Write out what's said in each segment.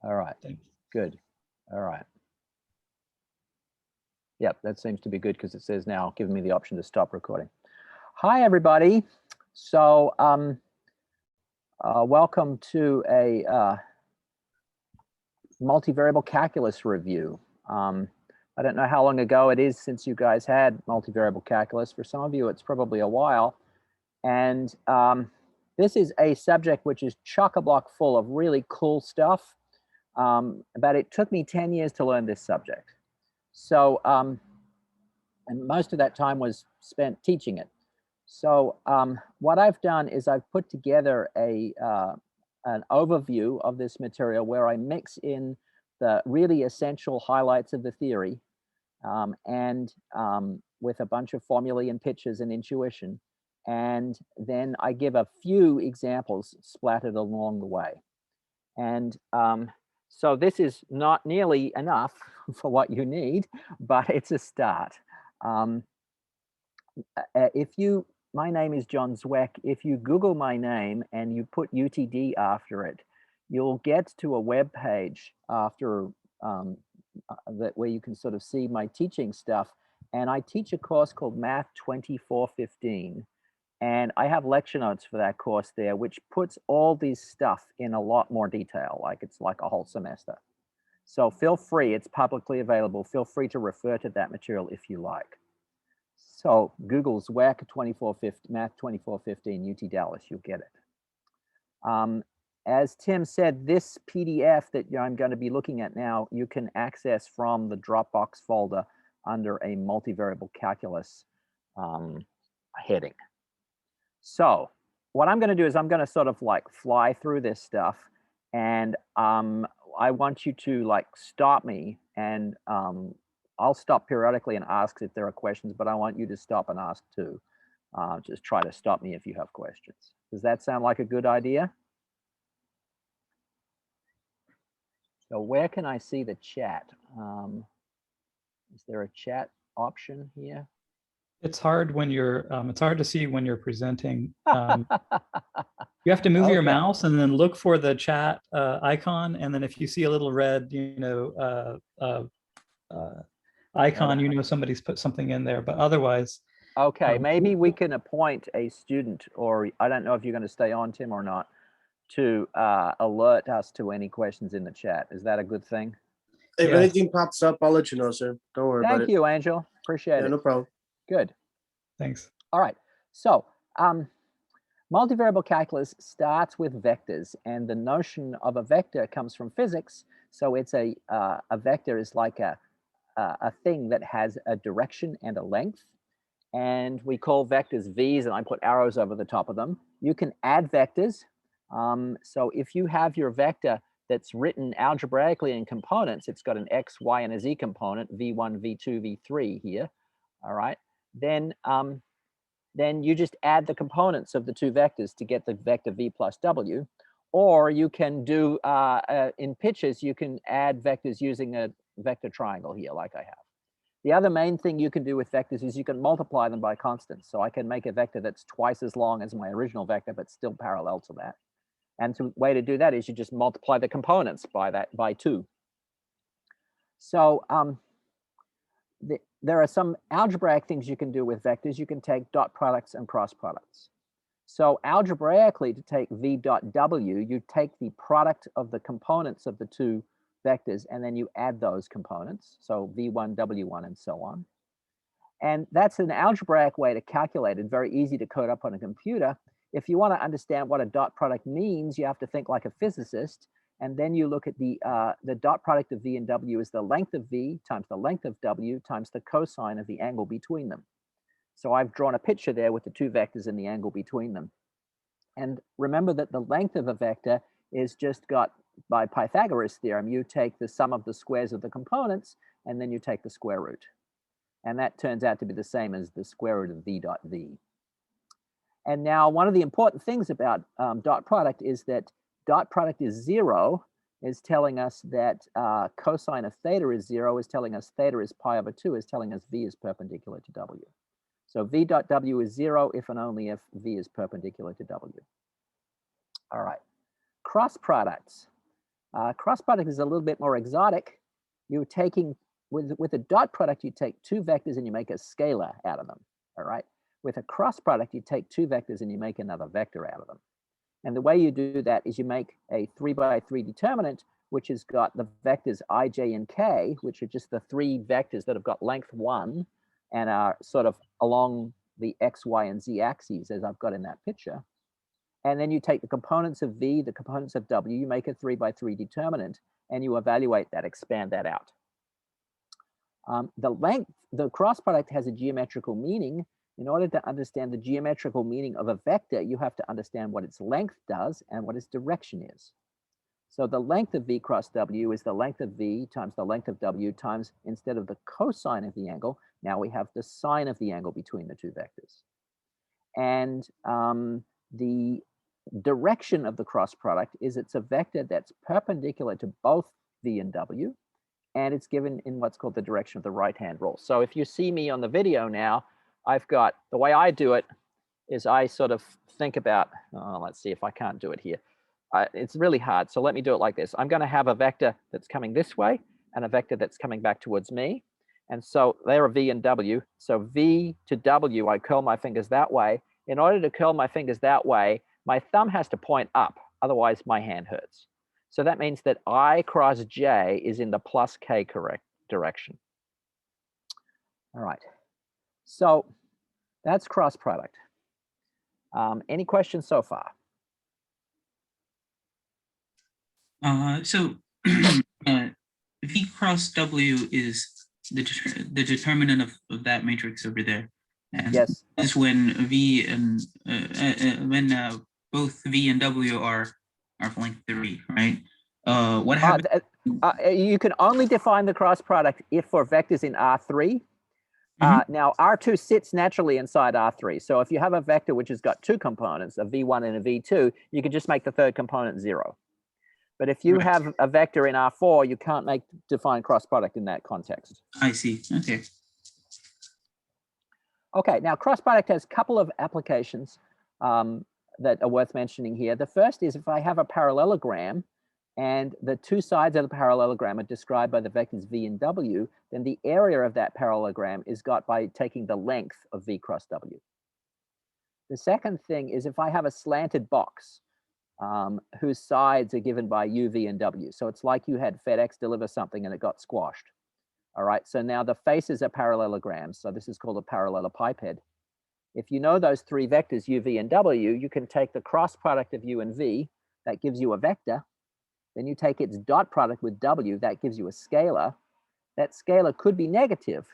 All right, Thanks. good. All right. Yep, that seems to be good because it says now giving me the option to stop recording. Hi, everybody. So welcome to a multivariable calculus review. I don't know how long ago it is since you guys had multivariable calculus. For some of you, it's probably a while. And this is a subject which is chock-a-block full of really cool stuff. But it took me 10 years to learn this subject. So, and most of that time was spent teaching it. So what I've done is I've put together an overview of this material where I mix in the really essential highlights of the theory and with a bunch of formulae and pictures and intuition. And then I give a few examples splattered along the way. And so this is not nearly enough for what you need, but it's a start. My name is John Zweck. If you Google my name and you put UTD after it, you'll get to a web page after where you can sort of see my teaching stuff. And I teach a course called Math 2415. And I have lecture notes for that course there, which puts all these stuff in a lot more detail, like it's like a whole semester. So feel free, it's publicly available. Feel free to refer to that material if you like. So Google's Zweck 2415, Math 2415 UT Dallas, you'll get it. As Tim said, this PDF that I'm going to be looking at now, you can access from the Dropbox folder under a multivariable calculus heading. So what I'm going to do is I'm going to sort of like fly through this stuff, and I want you to like stop me, and I'll stop periodically and ask if there are questions, but I want you to stop and ask too. Just try to stop me if you have questions. Does that sound like a good idea? So where can I see the chat? Is there a chat option here? It's hard when you're, it's hard to see when you're presenting. You have to move your mouse and then look for the chat icon. And then if you see a little red, icon, somebody's put something in there, but otherwise. Okay, maybe we can appoint a student, or I don't know if you're going to stay on, Tim, or not, to alert us to any questions in the chat. Is that a good thing? If anything pops up, I'll let you know, sir. Don't worry about it. Thank you, Angel. Appreciate it. No problem. Good. Thanks. All right. So multivariable calculus starts with vectors, and the notion of a vector comes from physics. So it's a vector is like a thing that has a direction and a length. And we call vectors V's, and I put arrows over the top of them. You can add vectors. So if you have your vector that's written algebraically in components, it's got an X, Y, and a Z component, V1, V2, V3 here, all right? Then you just add the components of the two vectors to get the vector V plus W. Or you can do, in pictures, you can add vectors using a vector triangle here, like I have. The other main thing you can do with vectors is you can multiply them by constants. So I can make a vector that's twice as long as my original vector, but still parallel to that. And the way to do that is you just multiply the components by 2. So there are some algebraic things you can do with vectors. You can take dot products and cross products. So algebraically, to take v dot w, you take the product of the components of the two vectors, and then you add those components. So v1, w1, and so on. And that's an algebraic way to calculate it, very easy to code up on a computer. If you want to understand what a dot product means, you have to think like a physicist. And then you look at the dot product of v and w is the length of v times the length of w times the cosine of the angle between them. So I've drawn a picture there with the two vectors and the angle between them. And remember that the length of a vector is just got, by Pythagoras theorem, you take the sum of the squares of the components, and then you take the square root. And that turns out to be the same as the square root of v dot v. And now one of the important things about dot product is that dot product is 0, is telling us that cosine of theta is 0, is telling us theta is pi over 2, is telling us v is perpendicular to w. So v dot w is 0 if and only if v is perpendicular to w. All right, cross products. Cross product is a little bit more exotic. You're taking, with a dot product, you take two vectors and you make a scalar out of them, all right? With a cross product, you take two vectors and you make another vector out of them. And the way you do that is you make a 3x3 determinant, which has got the vectors I, J, and K, which are just the three vectors that have got length 1 and are sort of along the X, Y, and Z axes, as I've got in that picture. And then you take the components of V, the components of W, you make a 3x3 determinant, and you evaluate that, expand that out. The cross product has a geometrical meaning. In order to understand the geometrical meaning of a vector, you have to understand what its length does and what its direction is. So the length of V cross W is the length of V times the length of W times, instead of the cosine of the angle, now we have the sine of the angle between the two vectors. And the direction of the cross product is it's a vector that's perpendicular to both V and W, and it's given in what's called the direction of the right-hand rule. So if you see me on the video now, I've got, the way I do it is I sort of think about, let's see if I can't do it here. It's really hard, so let me do it like this. I'm going to have a vector that's coming this way and a vector that's coming back towards me. And so there are V and W. So V to W, I curl my fingers that way. In order to curl my fingers that way, my thumb has to point up, otherwise my hand hurts. So that means that I cross J is in the plus K correct direction. All right, so that's cross product. Any questions so far? So V cross W is the determinant of that matrix over there. And yes. Is when V and when both V and W are length 3, right? What happens? You can only define the cross product if for vectors in R3. Now R2 sits naturally inside R3. So if you have a vector which has got two components, a V1 and a V2, you can just make the third component 0. But if you have a vector in R4, you can't define cross product in that context. I see. Okay. Okay, now cross product has a couple of applications that are worth mentioning here. The first is if I have a parallelogram and the two sides of the parallelogram are described by the vectors V and W, then the area of that parallelogram is got by taking the length of V cross W. The second thing is if I have a slanted box whose sides are given by U, V, and W. So it's like you had FedEx deliver something and it got squashed. All right, so now the faces are parallelograms. So this is called a parallelepiped. If you know those three vectors, U, V, and W, you can take the cross product of U and V, that gives you a vector. Then you take its dot product with W, that gives you a scalar. That scalar could be negative.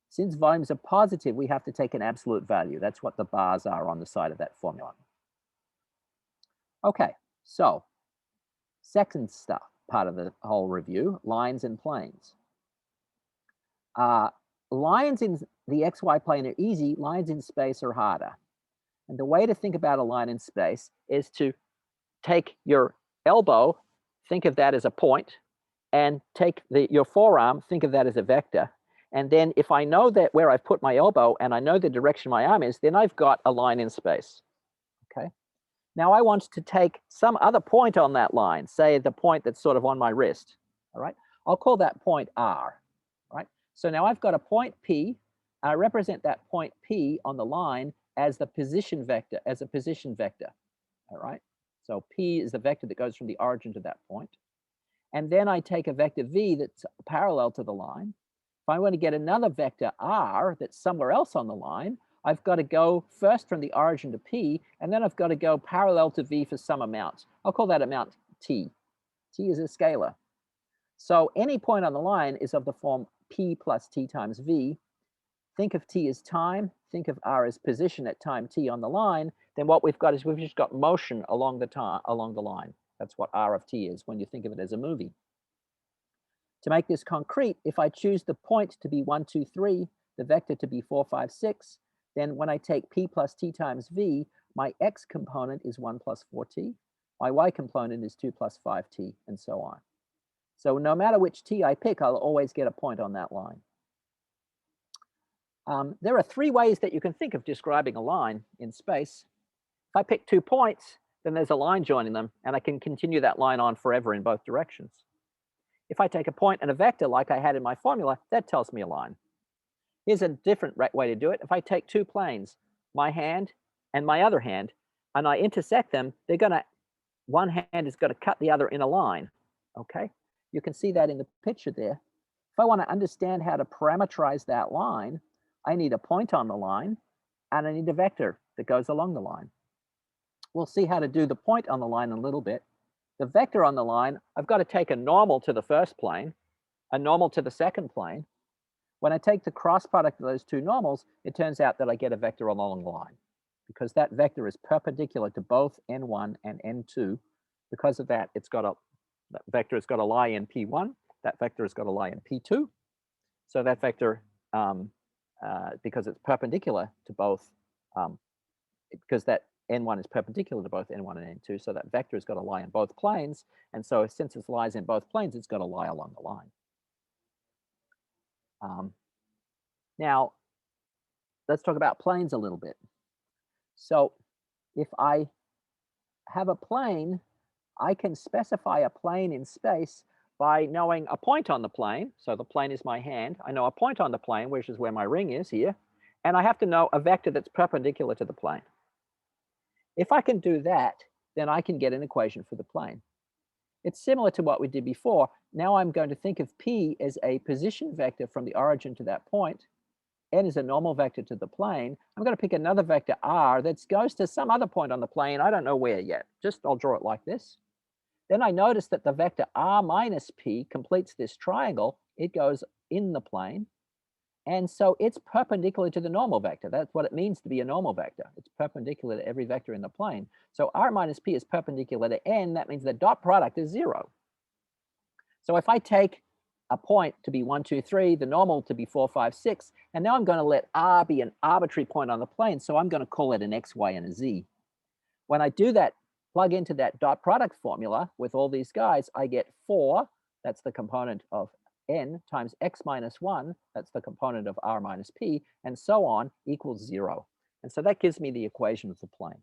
Since volumes are positive, we have to take an absolute value. That's what the bars are on the side of that formula. Okay, so second stuff, part of the whole review, lines and planes. Lines in the XY plane are easy, lines in space are harder. And the way to think about a line in space is to take your elbow, think of that as a point, and take your forearm, think of that as a vector. And then if I know that where I've put my elbow and I know the direction my arm is, then I've got a line in space, okay? Now I want to take some other point on that line, say the point that's sort of on my wrist, all right? I'll call that point R, right? So now I've got a point P. I represent that point P on the line as the position vector, all right? So P is the vector that goes from the origin to that point. And then I take a vector V that's parallel to the line. If I want to get another vector R that's somewhere else on the line, I've got to go first from the origin to P, and then I've got to go parallel to V for some amount. I'll call that amount T. T is a scalar. So any point on the line is of the form P plus T times V. Think of T as time, think of R as position at time T on the line, then what we've got is we've just got motion along the line. That's what R of T is when you think of it as a movie. To make this concrete, if I choose the point to be 1, 2, 3, the vector to be 4, 5, 6, then when I take P plus T times V, my X component is 1 plus 4T, my Y component is 2 plus 5T, and so on. So no matter which T I pick, I'll always get a point on that line. There are 3 ways that you can think of describing a line in space. If I pick 2 points, then there's a line joining them, and I can continue that line on forever in both directions. If I take a point and a vector like I had in my formula, that tells me a line. Here's a different way to do it. If I take two planes, my hand and my other hand, and I intersect them, they're going to, one hand is going to cut the other in a line. Okay, you can see that in the picture there. If I want to understand how to parameterize that line, I need a point on the line, and I need a vector that goes along the line. We'll see how to do the point on the line in a little bit. The vector on the line, I've got to take a normal to the first plane, a normal to the second plane. When I take the cross product of those two normals, it turns out that I get a vector along the line, because that vector is perpendicular to both n1 and n2. Because of that, that vector has got to lie in P1, that vector has got to lie in P2. So that vector, because it's perpendicular to both, because that n1 is perpendicular to both n1 and n2, so that vector has got to lie in both planes. And so since it lies in both planes, it's got to lie along the line. Now, let's talk about planes a little bit. So if I have a plane, I can specify a plane in space by knowing a point on the plane. So the plane is my hand. I know a point on the plane, which is where my ring is here. And I have to know a vector that's perpendicular to the plane. If I can do that, then I can get an equation for the plane. It's similar to what we did before. Now I'm going to think of P as a position vector from the origin to that point. N is a normal vector to the plane. I'm going to pick another vector R that goes to some other point on the plane. I don't know where yet. Just I'll draw it like this. Then I notice that the vector R minus P completes this triangle. It goes in the plane. And so it's perpendicular to the normal vector. That's what it means to be a normal vector. It's perpendicular to every vector in the plane. So R minus P is perpendicular to N. That means the dot product is 0. So if I take a point to be 1, 2, 3, the normal to be 4, 5, 6, and now I'm going to let R be an arbitrary point on the plane. So I'm going to call it an X, Y, and a Z. When I do that, plug into that dot product formula with all these guys, I get 4, that's the component of N, times X minus 1, that's the component of R minus P, and so on, equals 0. And so that gives me the equation of the plane.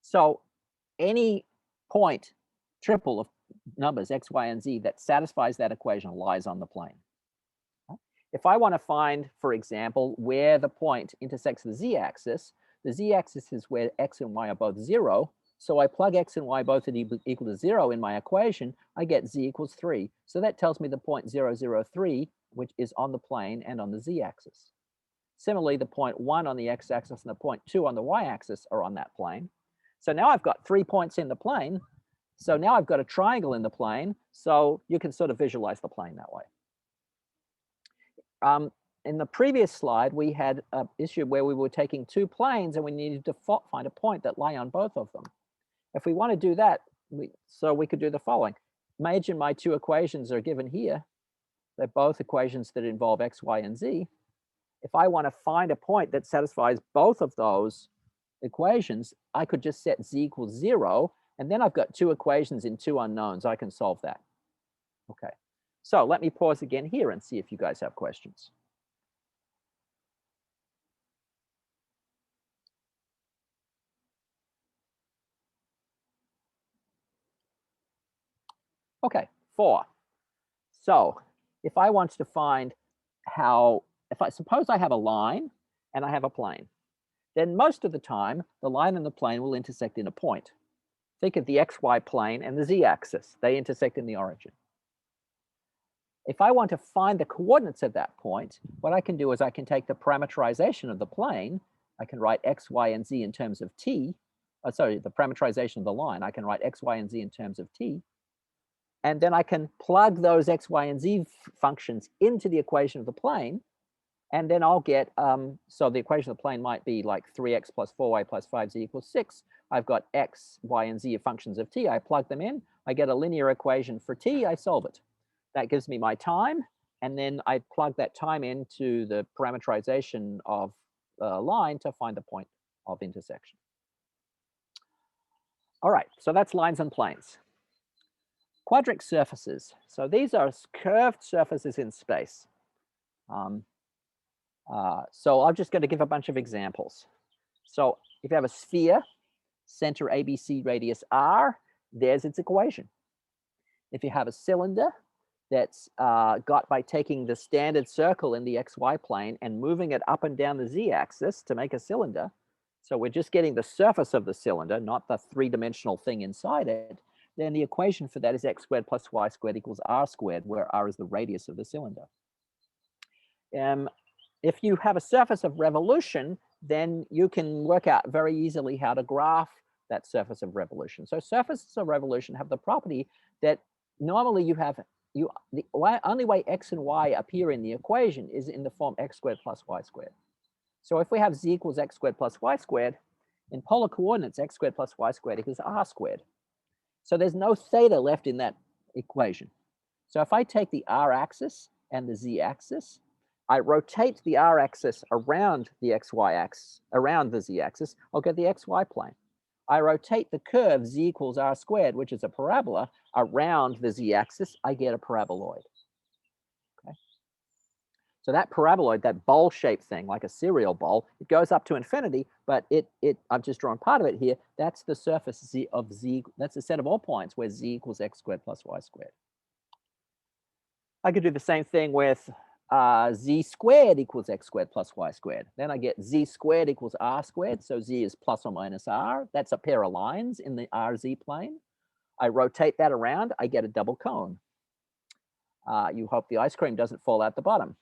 So any point triple of numbers X, Y, and Z that satisfies that equation lies on the plane. If I want to find, for example, where the point intersects the Z-axis is where X and Y are both 0. So I plug X and Y both at equal to 0 in my equation, I get Z equals 3. So that tells me the point 0, 0, 3, which is on the plane and on the Z-axis. Similarly, the point 1 on the X-axis and the point 2 on the Y-axis are on that plane. So now I've got 3 points in the plane. So now I've got a triangle in the plane. So you can sort of visualize the plane that way. In the previous slide, we had an issue where we were taking 2 planes and we needed to find a point that lie on both of them. If we want to do that, we could do the following. Imagine my 2 equations are given here. They're both equations that involve X, Y, and Z. If I want to find a point that satisfies both of those equations, I could just set Z equals 0, and then I've got 2 equations in 2 unknowns. I can solve that. Okay, so let me pause again here and see if you guys have questions. Okay, 4. So if I want to find suppose I have a line and I have a plane, then most of the time, the line and the plane will intersect in a point. Think of the XY plane and the Z-axis. They intersect in the origin. If I want to find the coordinates of that point, what I can do is I can take the parameterization of the plane. I can write X, Y, and Z in terms of T. The parameterization of the line. I can write X, Y, and Z in terms of T. And then I can plug those X, Y, and Z functions into the equation of the plane. And then I'll get, so the equation of the plane might be like 3x plus 4y plus 5z equals 6. I've got X, Y, and Z functions of T. I plug them in. I get a linear equation for T. I solve it. That gives me my time. And then I plug that time into the parameterization of the line to find the point of intersection. All right, so that's lines and planes. Quadric surfaces. So these are curved surfaces in space. So I'm just going to give a bunch of examples. So if you have a sphere center ABC, radius r, there's its equation. If you have a cylinder that's got by taking the standard circle in the XY plane and moving it up and down the Z-axis to make a cylinder, so we're just getting the surface of the cylinder, not the three-dimensional thing inside it, then the equation for that is x squared plus y squared equals r squared, where r is the radius of the cylinder. If you have a surface of revolution, then you can work out very easily how to graph that surface of revolution. So surfaces of revolution have the property that normally you have, the only way x and y appear in the equation is in the form x squared plus y squared. So if we have z equals x squared plus y squared, in polar coordinates, x squared plus y squared equals r squared. So there's no theta left in that equation. So if I take the r axis and the z axis, I rotate the r axis around the xy axis, around the z axis, I'll get the xy plane. I rotate the curve z equals r squared, which is a parabola, around the z axis, I get a paraboloid. Okay. So that paraboloid, that bowl-shaped thing, like a cereal bowl, it goes up to infinity, but I've just drawn part of it here. That's the surface z of z, that's the set of all points where z equals x squared plus y squared. I could do the same thing with z squared equals x squared plus y squared. Then I get z squared equals r squared. So z is plus or minus r. That's a pair of lines in the RZ plane. I rotate that around, I get a double cone. You hope the ice cream doesn't fall out the bottom.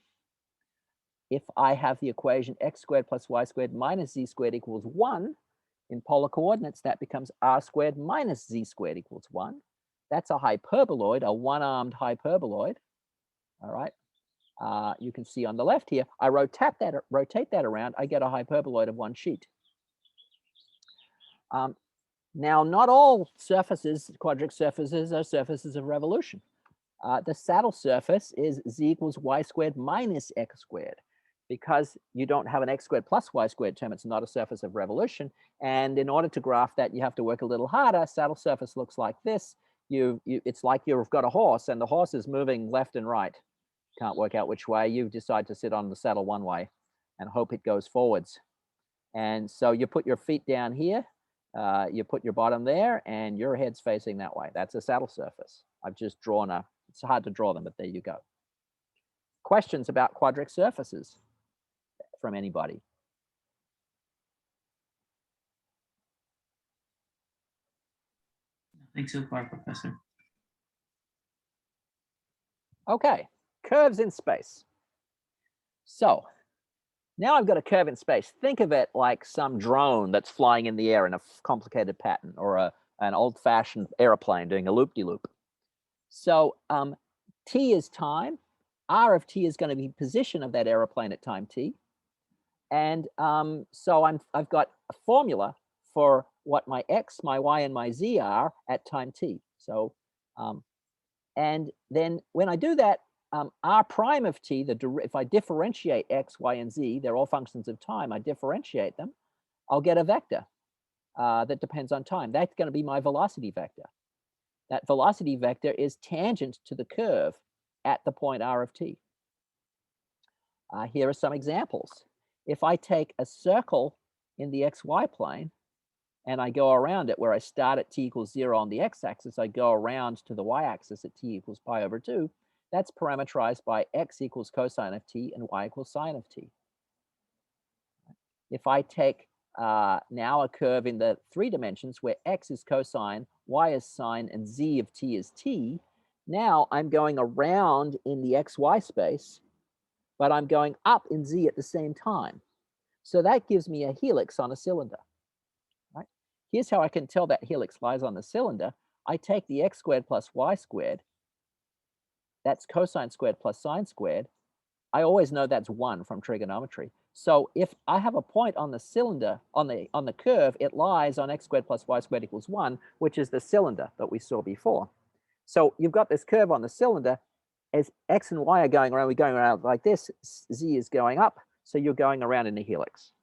If I have the equation x squared plus y squared minus z squared equals 1, in polar coordinates, that becomes r squared minus z squared equals 1. That's a hyperboloid, a one-armed hyperboloid. All right. You can see on the left here, I rotate that around, I get a hyperboloid of one sheet. Now, not all surfaces, quadric surfaces, are surfaces of revolution. The saddle surface is z equals y squared minus x squared. Because you don't have an x squared plus y squared term, it's not a surface of revolution. And in order to graph that, you have to work a little harder. Saddle surface looks like this. It's like you've got a horse and the horse is moving left and right. Can't work out which way. You decide to sit on the saddle one way and hope it goes forwards. And so you put your feet down here, you put your bottom there, and your head's facing that way. That's a saddle surface. I've just drawn it's hard to draw them, but there you go. Questions about quadric surfaces from anybody? Nothing so far, Professor. Okay, curves in space. So now I've got a curve in space. Think of it like some drone that's flying in the air in a complicated pattern, or an old-fashioned airplane doing a loop-de-loop. So t is time. R of t is going to be position of that airplane at time t. And so I've got a formula for what my x, my y, and my z are at time t. So, and then when I do that, r prime of t, if I differentiate x, y, and z, they're all functions of time, I differentiate them, I'll get a vector that depends on time. That's going to be my velocity vector. That velocity vector is tangent to the curve at the point r of t. Here are some examples. If I take a circle in the xy plane and I go around it, where I start at t equals 0 on the x-axis, I go around to the y-axis at t equals pi over 2, that's parameterized by x equals cosine of t and y equals sine of t. If I take now a curve in the 3 dimensions where x is cosine, y is sine, and z of t is t, now I'm going around in the xy space, but I'm going up in z at the same time. So that gives me a helix on a cylinder. Right? Here's how I can tell that helix lies on the cylinder. I take the x squared plus y squared. That's cosine squared plus sine squared. I always know that's 1 from trigonometry. So if I have a point on the cylinder, on the curve, it lies on x squared plus y squared equals 1, which is the cylinder that we saw before. So you've got this curve on the cylinder. As x and y are going around, we're going around like this, z is going up, so you're going around in a helix.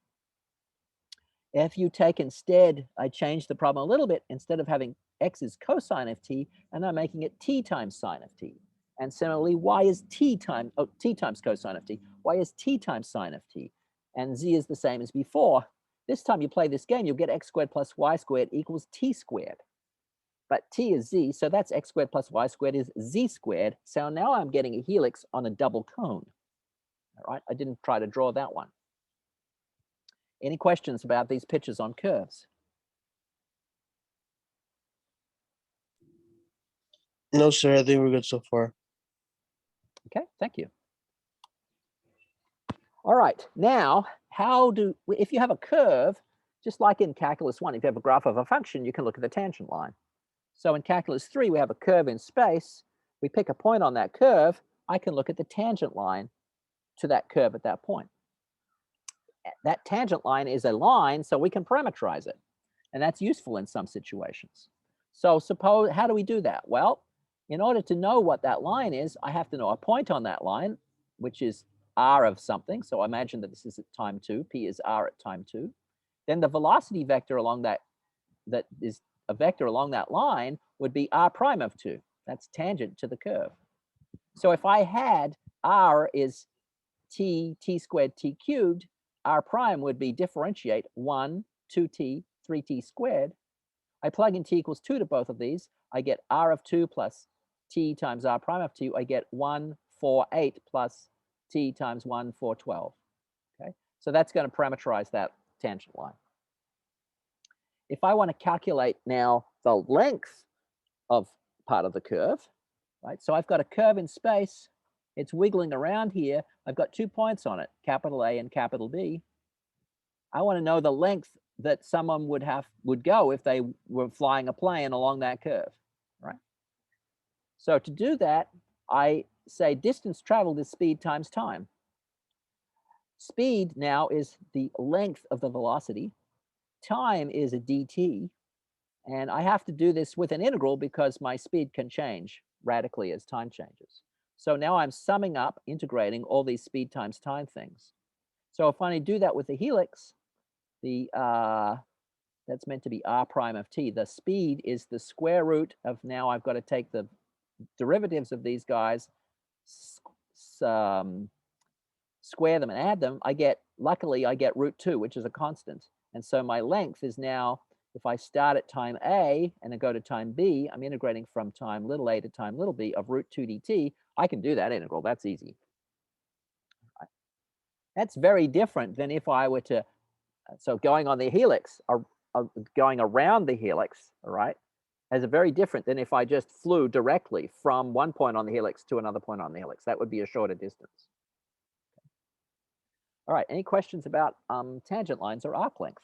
If you take instead, I change the problem a little bit, instead of having x is cosine of t, and I'm making it t times sine of t. And similarly, y is t times cosine of t, y is t times sine of t, and z is the same as before. This time you play this game, you'll get x squared plus y squared equals t squared. But t is z, so that's x squared plus y squared is z squared. So now I'm getting a helix on a double cone. All right, I didn't try to draw that one. Any questions about these pictures on curves? No, sir. I think we're good so far. Okay, thank you. All right, now, if you have a curve, just like in calculus 1, if you have a graph of a function, you can look at the tangent line. So in calculus 3, we have a curve in space. We pick a point on that curve. I can look at the tangent line to that curve at that point. That tangent line is a line, so we can parameterize it. And that's useful in some situations. So suppose, how do we do that? Well, in order to know what that line is, I have to know a point on that line, which is r of something. So imagine that this is at time 2, p is r at time 2. Then the velocity vector along that is a vector along that line would be r prime of 2. That's tangent to the curve. So if I had r is t squared t cubed, r prime would be differentiate 1, 2t, 3t squared. I plug in t equals 2 to both of these. I get r of 2 plus t times r prime of 2. I get 1, 4, 8 plus t times 1, 4, 12. Okay, so that's going to parameterize that tangent line. If I want to calculate now the length of part of the curve, right? So I've got a curve in space. It's wiggling around here. I've got 2 points on it, capital A and capital B. I want to know the length that someone would go if they were flying a plane along that curve, right? So to do that, I say distance traveled is speed times time. Speed now is the length of the velocity. Time is a dt. And I have to do this with an integral because my speed can change radically as time changes. So now I'm summing up, integrating all these speed times time things. So if I do that with the helix, that's meant to be r prime of t. The speed is the square root of, now I've got to take the derivatives of these guys, square them and add them. Luckily I get root 2, which is a constant. And so my length is now, if I start at time A and then go to time B, I'm integrating from time little a to time little b of root 2 dt. I can do that integral. That's easy. That's very different than if I were to, so going on the helix, going around the helix, all right, is very different than if I just flew directly from one point on the helix to another point on the helix. That would be a shorter distance. All right, any questions about tangent lines or arc length?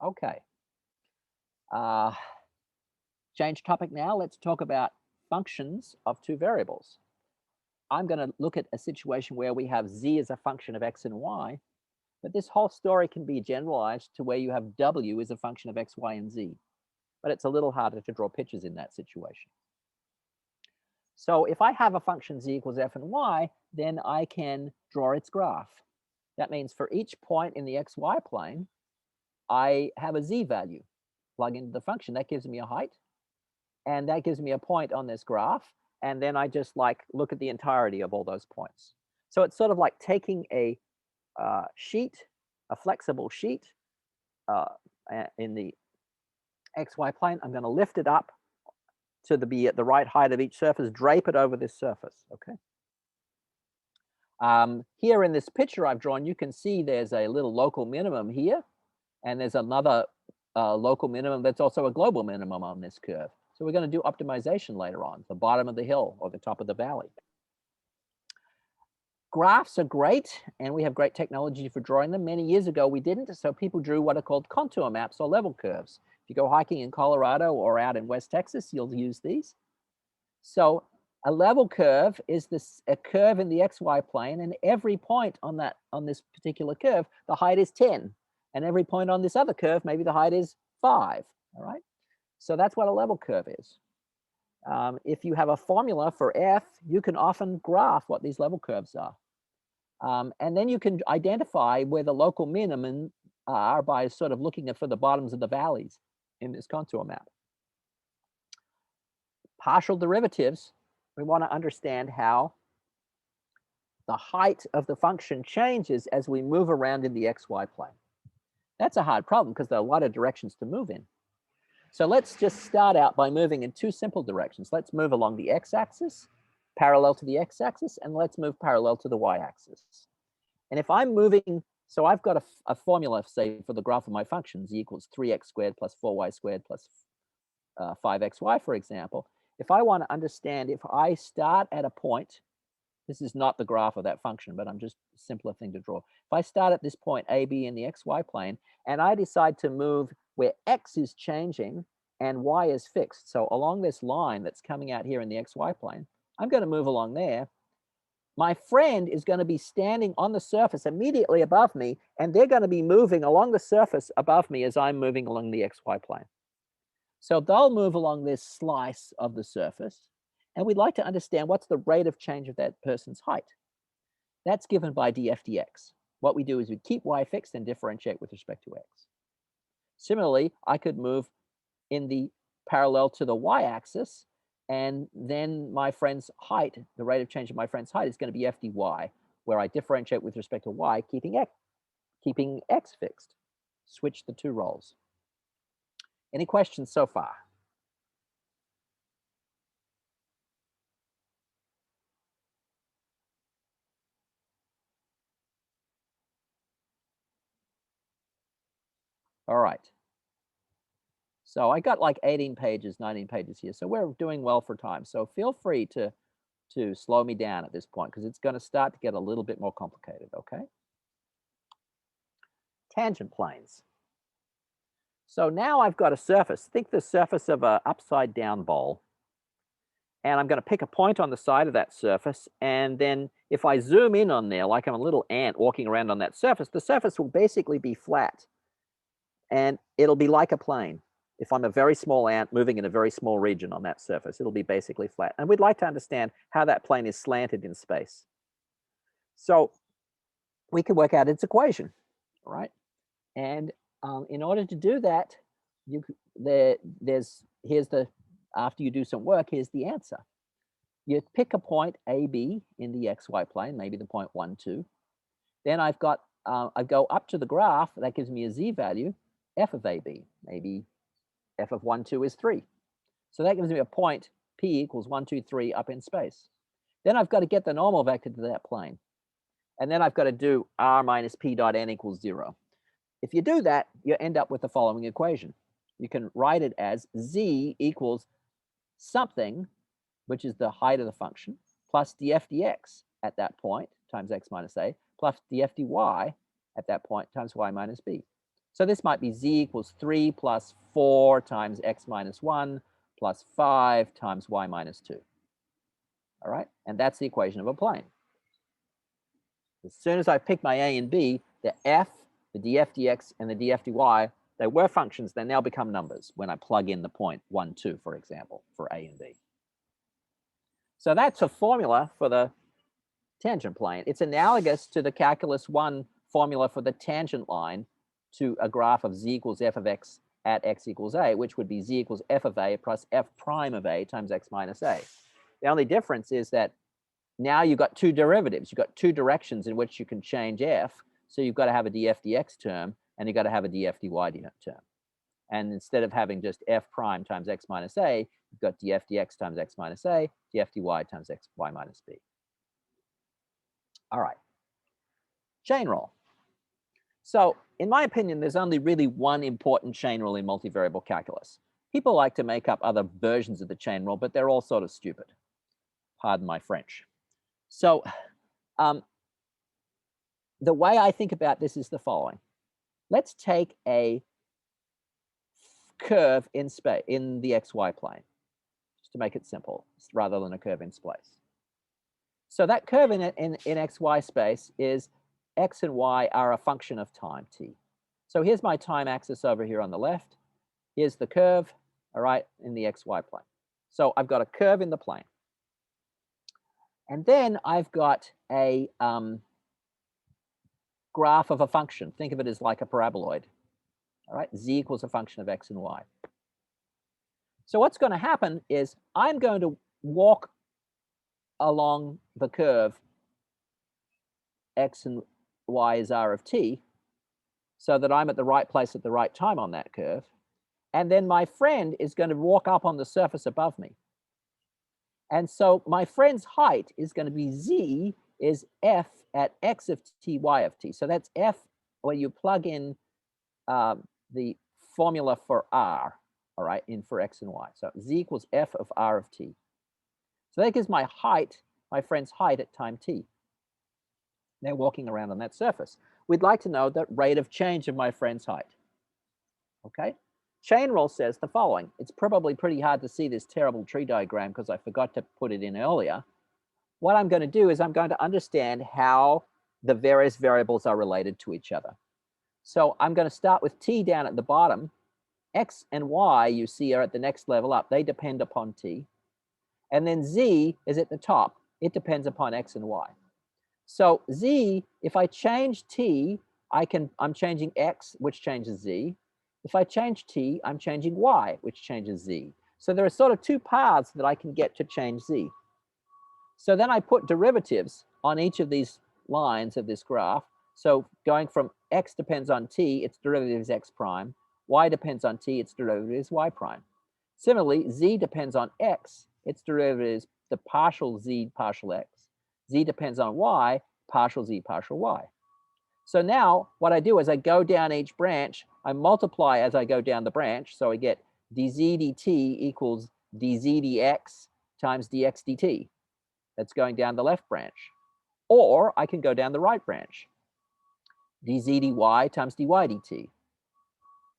Okay. Change topic now. Let's talk about functions of two variables. I'm going to look at a situation where we have z as a function of x and y, but this whole story can be generalized to where you have w as a function of x, y, and z. But it's a little harder to draw pictures in that situation. So if I have a function z equals f and y, then I can draw its graph. That means for each point in the xy plane, I have a z value. Plug into the function. That gives me a height. And that gives me a point on this graph. And then I just look at the entirety of all those points. So it's sort of like taking a sheet, a flexible sheet in the xy plane. I'm going to lift it up to be at the right height of each surface, drape it over this surface, okay? Here in this picture I've drawn, you can see there's a little local minimum here, and there's another local minimum that's also a global minimum on this curve. So we're going to do optimization later on, the bottom of the hill or the top of the valley. Graphs are great, and we have great technology for drawing them. Many years ago, we didn't, so people drew what are called contour maps or level curves. If you go hiking in Colorado or out in West Texas, you'll use these. So a level curve is a curve in the xy plane, and every point on this particular curve, the height is 10. And every point on this other curve, maybe the height is 5, all right? So that's what a level curve is. If you have a formula for f, you can often graph what these level curves are. And then you can identify where the local minimum are by sort of looking for the bottoms of the valleys in this contour map. partial derivatives, we want to understand how the height of the function changes as we move around in the xy plane. That's a hard problem because there are a lot of directions to move in. So let's just start out by moving in two simple directions. Let's move along the x-axis, parallel to the x-axis, and let's move parallel to the y-axis. And if I'm moving, so I've got a formula, say, for the graph of my function, z equals 3x squared plus 4y squared plus 5xy, for example. If I want to understand, if I start at a point, this is not the graph of that function, but I'm just a simpler thing to draw. If I start at this point, AB in the xy plane, and I decide to move where x is changing and y is fixed, so along this line that's coming out here in the xy plane, I'm going to move along there. My friend is going to be standing on the surface immediately above me, and they're going to be moving along the surface above me as I'm moving along the xy plane. So they'll move along this slice of the surface, and we'd like to understand what's the rate of change of that person's height. That's given by df dx. What we do is we keep y fixed and differentiate with respect to x. Similarly, I could move in the parallel to the y-axis, and then my friend's height, the rate of change of my friend's height is going to be f dy, where I differentiate with respect to y, keeping x fixed. Switch the two roles. Any questions so far? All right. So I got like 18 pages, 19 pages here. So we're doing well for time. So feel free to slow me down at this point because it's going to start to get a little bit more complicated, okay? Tangent planes. So now I've got a surface. Think the surface of an upside down bowl. And I'm going to pick a point on the side of that surface. And then if I zoom in on there, like I'm a little ant walking around on that surface, the surface will basically be flat. And it'll be like a plane. If I'm a very small ant moving in a very small region on that surface, it'll be basically flat. And we'd like to understand how that plane is slanted in space. So we can work out its equation, right? And in order to do that, after you do some work, here's the answer. You pick a point AB in the xy plane, maybe the point 1, 2. Then I go up to the graph, that gives me a z value, f of AB, maybe f of 1, 2 is 3. So that gives me a point p equals 1, 2, 3 up in space. Then I've got to get the normal vector to that plane. And then I've got to do r minus p dot n equals 0. If you do that, you end up with the following equation. You can write it as z equals something, which is the height of the function, plus df dx at that point times x minus a, plus df dy at that point times y minus b. So this might be z equals 3 plus 4 times x minus 1 plus 5 times y minus 2. All right, and that's the equation of a plane. As soon as I pick my a and b, the f, the df dx, and the df dy, they were functions, they now become numbers when I plug in the point 1, 2, for example, for a and b. So that's a formula for the tangent plane. It's analogous to the calculus 1 formula for the tangent line to a graph of z equals f of x at x equals a, which would be z equals f of a plus f prime of a times x minus a. The only difference is that now you've got two derivatives. You've got two directions in which you can change f. So you've got to have a df dx term, and you've got to have a df dy term. And instead of having just f prime times x minus a, you've got df dx times x minus a, df dy times x y minus b. All right, chain rule. So in my opinion, there's only really one important chain rule in multivariable calculus. People like to make up other versions of the chain rule, but they're all sort of stupid. Pardon my French. So the way I think about this is the following. Let's take a curve in space in the xy plane, just to make it simple, rather than a curve in space. So that curve in xy space is x and y are a function of time, t. So here's my time axis over here on the left. Here's the curve, all right, in the xy plane. So I've got a curve in the plane. And then I've got a graph of a function. Think of it as like a paraboloid. All right, z equals a function of x and y. So what's going to happen is I'm going to walk along the curve x and y is r of t, so that I'm at the right place at the right time on that curve. And then my friend is going to walk up on the surface above me. And so my friend's height is going to be z is f at x of t, y of t. So that's f when you plug in the formula for r, all right, in for x and y. So z equals f of r of t. So that gives my height, my friend's height at time t. They're walking around on that surface. We'd like to know the rate of change of my friend's height. Okay? Chain rule says the following. It's probably pretty hard to see this terrible tree diagram because I forgot to put it in earlier. What I'm going to do is I'm going to understand how the various variables are related to each other. So I'm going to start with t down at the bottom. X and y, you see, are at the next level up. They depend upon t. And then z is at the top. It depends upon x and y. So z, if I change t, I'm changing x, which changes z. If I change t, I'm changing y, which changes z. So there are sort of two paths that I can get to change z. So then I put derivatives on each of these lines of this graph. So going from x depends on t, its derivative is x prime. Y depends on t, its derivative is y prime. Similarly, z depends on x, its derivative is the partial z partial x. Z depends on y, partial z partial y. So now what I do is I go down each branch, I multiply as I go down the branch, so I get dz dt equals dz dx times dx dt. That's going down the left branch. Or I can go down the right branch. dz dy times dy dt.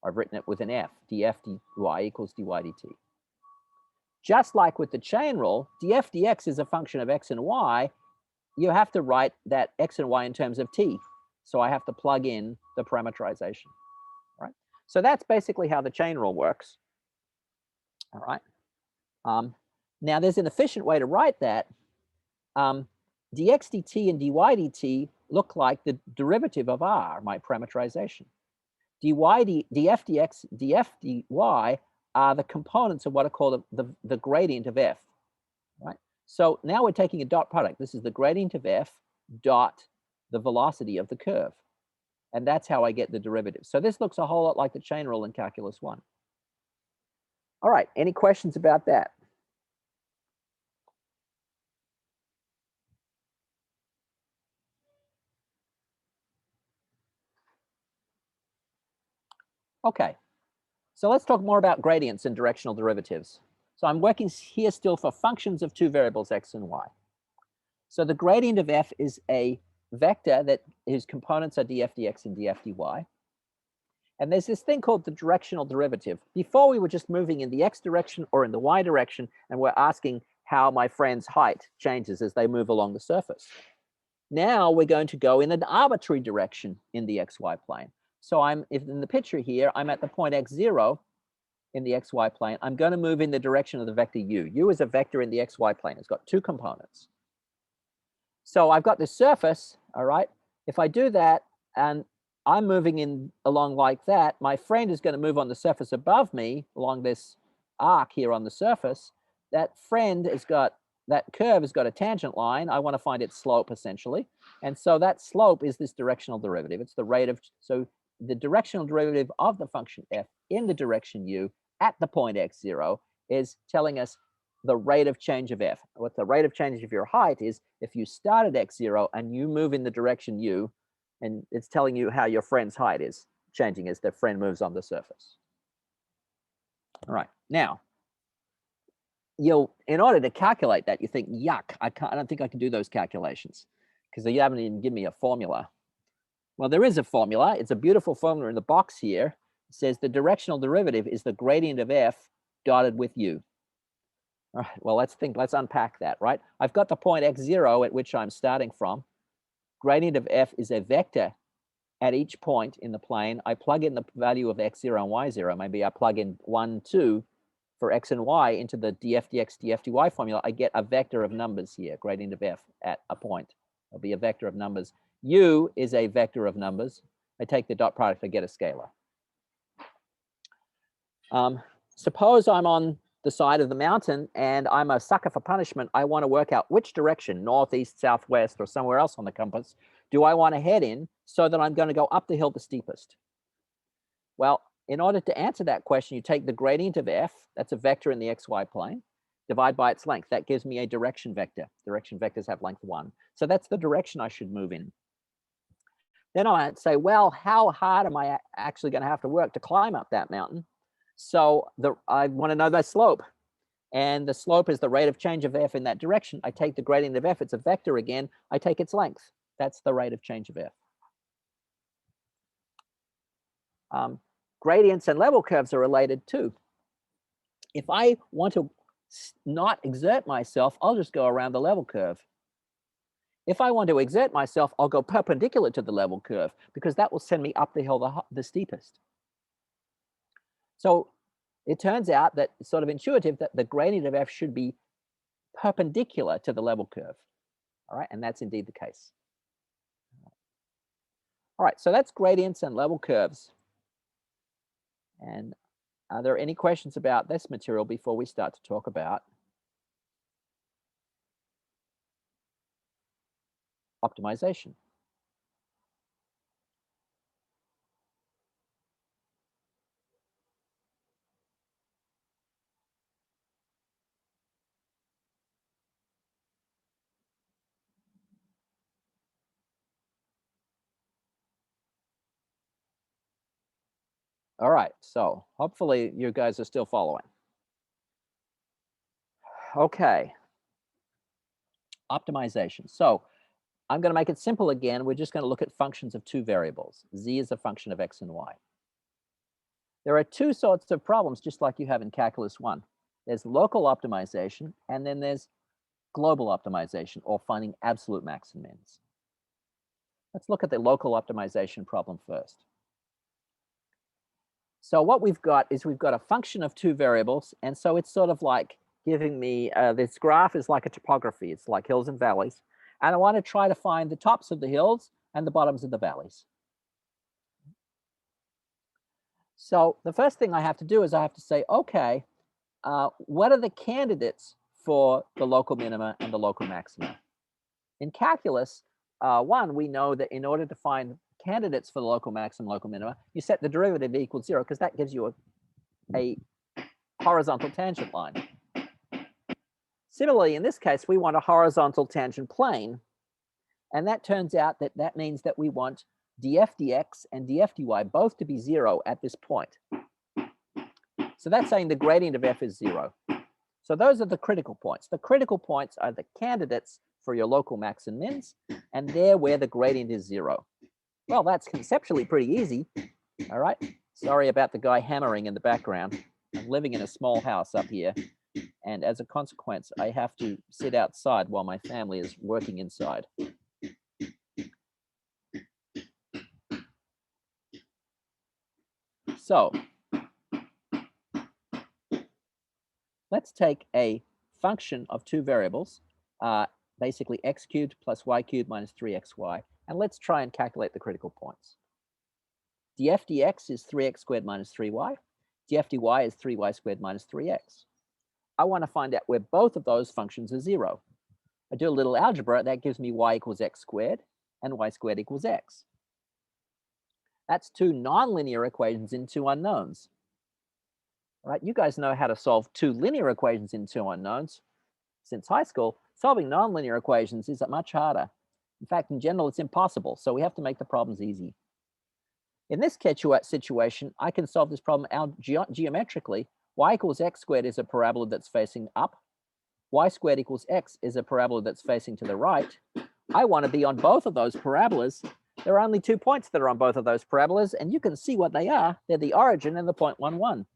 I've written it with an f, df dy equals dy dt. Just like with the chain rule, df dx is a function of x and y. You have to write that x and y in terms of t. So I have to plug in the parameterization, right? So that's basically how the chain rule works, all right? Now there's an efficient way to write that. Dx dt and dy dt look like the derivative of r, my parameterization. df dx, df dy are the components of what are called the gradient of f, right? So now we're taking a dot product. This is the gradient of f dot the velocity of the curve. And that's how I get the derivative. So this looks a whole lot like the chain rule in Calculus 1. All right, any questions about that? Okay, so let's talk more about gradients and directional derivatives. So I'm working here still for functions of two variables, x and y. So the gradient of f is a vector that whose components are df dx and df dy. And there's this thing called the directional derivative. Before we were just moving in the x direction or in the y direction, and we're asking how my friend's height changes as they move along the surface. Now we're going to go in an arbitrary direction in the xy plane. So if in the picture here, I'm at the point x0 in the xy plane. I'm going to move in the direction of the vector u. U is a vector in the xy plane. It's got two components. So I've got this surface, all right? If I do that and I'm moving along like that, my friend is going to move on the surface above me along this arc here on the surface. That curve has got a tangent line. I want to find its slope essentially. And so that slope is this directional derivative. It's the rate of, so the directional derivative of the function f in the direction u at the point x0 is telling us the rate of change of f. What the rate of change of your height is if you start at x0 and you move in the direction u, and it's telling you how your friend's height is changing as the friend moves on the surface. All right, now, in order to calculate that, you think, yuck, I don't think I can do those calculations because you haven't even given me a formula. Well, there is a formula. It's a beautiful formula in the box here. It says the directional derivative is the gradient of f dotted with u. All right, well, let's unpack that, right? I've got the point x0 at which I'm starting from. Gradient of f is a vector at each point in the plane. I plug in the value of x0 and y0. Maybe I plug in 1, 2 for x and y into the df dx df dy formula. I get a vector of numbers here, gradient of f at a point. It'll be a vector of numbers. U is a vector of numbers. I take the dot product, I get a scalar. Suppose I'm on the side of the mountain and I'm a sucker for punishment. I want to work out which direction, north, east, southwest, or somewhere else on the compass, do I want to head in so that I'm going to go up the hill the steepest? Well, in order to answer that question, you take the gradient of f, that's a vector in the xy plane, divide by its length. That gives me a direction vector. Direction vectors have length 1. So that's the direction I should move in. Then I might say, well, how hard am I actually going to have to work to climb up that mountain? So I want to know the slope. And the slope is the rate of change of f in that direction. I take the gradient of f, it's a vector again. I take its length. That's the rate of change of f. Gradients and level curves are related too. If I want to not exert myself, I'll just go around the level curve. If I want to exert myself, I'll go perpendicular to the level curve because that will send me up the hill the steepest. So it turns out that it's sort of intuitive that the gradient of f should be perpendicular to the level curve. All right, and that's indeed the case. All right, so that's gradients and level curves. And are there any questions about this material before we start to talk about optimization? All right, so hopefully you guys are still following. Okay, optimization. So I'm going to make it simple again. We're just going to look at functions of two variables. Z is a function of x and y. There are two sorts of problems, just like you have in Calculus 1. There's local optimization, and then there's global optimization, or finding absolute max and mins. Let's look at the local optimization problem first. So what we've got is we've got a function of two variables, and so it's sort of like giving me, this graph is like a topography. It's like hills and valleys, and I want to try to find the tops of the hills and the bottoms of the valleys. So the first thing I have to do is I have to say, okay, what are the candidates for the local minima and the local maxima? In Calculus 1, we know that in order to find candidates for the local maximum, local minima, you set the derivative equals 0 because that gives you a horizontal tangent line. Similarly, in this case, we want a horizontal tangent plane, and that turns out that that means that we want df dx and df dy both to be 0 at this point. So that's saying the gradient of f is 0. So those are the critical points. The critical points are the candidates for your local max and mins, and they're where the gradient is 0. Well, that's conceptually pretty easy. All right. Sorry about the guy hammering in the background. I'm living in a small house up here, and as a consequence, I have to sit outside while my family is working inside. So let's take a function of two variables, basically x cubed plus y cubed minus 3xy, and let's try and calculate the critical points. df dx is 3x squared minus 3y. df dy is 3y squared minus 3x. I want to find out where both of those functions are 0. I do a little algebra. That gives me y equals x squared and y squared equals x. That's two nonlinear equations in two unknowns. All right, you guys know how to solve two linear equations in two unknowns. Since high school, solving nonlinear equations is much harder. In fact, in general, it's impossible. So we have to make the problems easy. In this situation, I can solve this problem geometrically. Y equals x squared is a parabola that's facing up. Y squared equals x is a parabola that's facing to the right. I want to be on both of those parabolas. There are only 2 points that are on both of those parabolas, and you can see what they are. They're the origin and the point 1, 1.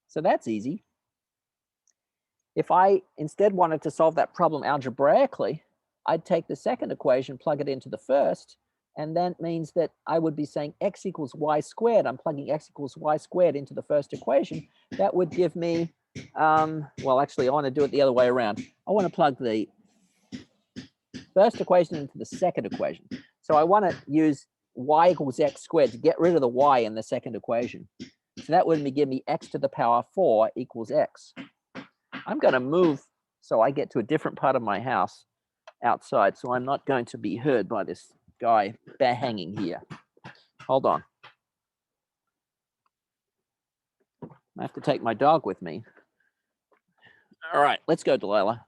So that's easy. If I instead wanted to solve that problem algebraically, I'd take the second equation, plug it into the first, and that means that I would be saying x equals y squared. I'm plugging x equals y squared into the first equation. That would give me, well, actually, I want to do it the other way around. I want to plug the first equation into the second equation. So I want to use y equals x squared to get rid of the y in the second equation. So that would give me x to the power 4 equals x. I'm going to move so I get to a different part of my house outside, so I'm not going to be heard by this guy hanging here. Hold on. I have to take my dog with me. All right, let's go, Delilah.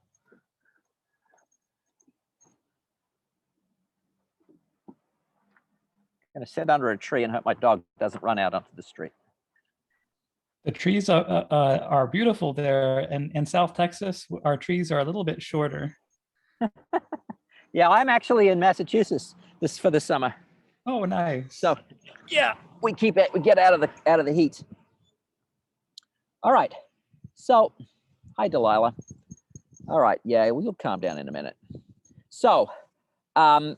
I'm going to sit under a tree and hope my dog doesn't run out onto the street. The trees are beautiful there, and in South Texas, our trees are a little bit shorter. Yeah, I'm actually in Massachusetts for the summer. Oh, nice. So, yeah, we get out of the heat. All right. So, hi, Delilah. All right. Yeah, we'll calm down in a minute. So, I'm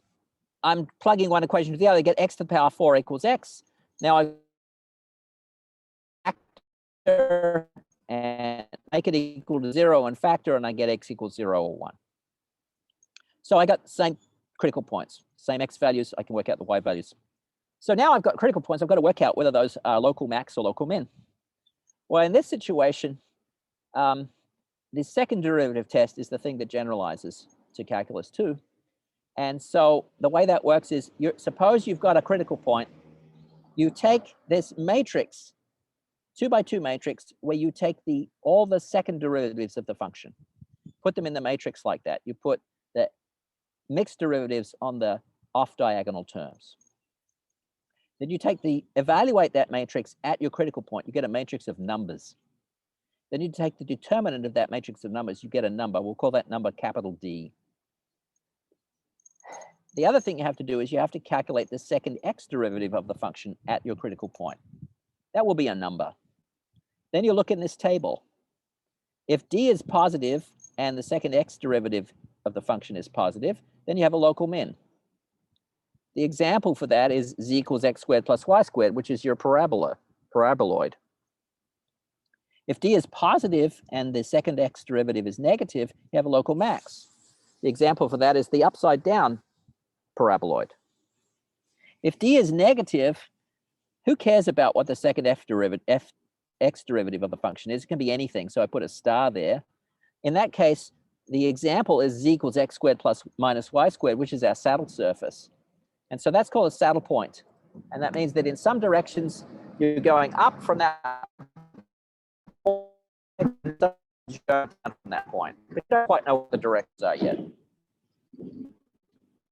plugging one equation to the other. I get x to the power 4 equals x. Now I factor and make it equal to 0 and factor, and I get x equals 0 or 1. So I got the same critical points, same x values. I can work out the y values. So now I've got critical points. I've got to work out whether those are local max or local min. Well, in this situation, the second derivative test is the thing that generalizes to calculus 2. And so the way that works is, suppose you've got a critical point. You take this matrix, 2 by 2 matrix, where you take all the second derivatives of the function, put them in the matrix like that. You put the mixed derivatives on the off diagonal terms. Then you evaluate that matrix at your critical point. You get a matrix of numbers. Then you take the determinant of that matrix of numbers. You get a number. We'll call that number capital D. The other thing you have to do is you have to calculate the second x derivative of the function at your critical point. That will be a number. Then you look in this table. If D is positive and the second x derivative of the function is positive, then you have a local min. The example for that is z equals x squared plus y squared, which is your paraboloid. If D is positive and the second x derivative is negative, you have a local max. The example for that is the upside down paraboloid. If D is negative, who cares about what the second x derivative of the function is? It can be anything, so I put a star there. In that case, the example is z equals x squared plus minus y squared, which is our saddle surface. And so that's called a saddle point. And that means that in some directions, you're going up from that point, from that point. But you don't quite know what the directions are yet.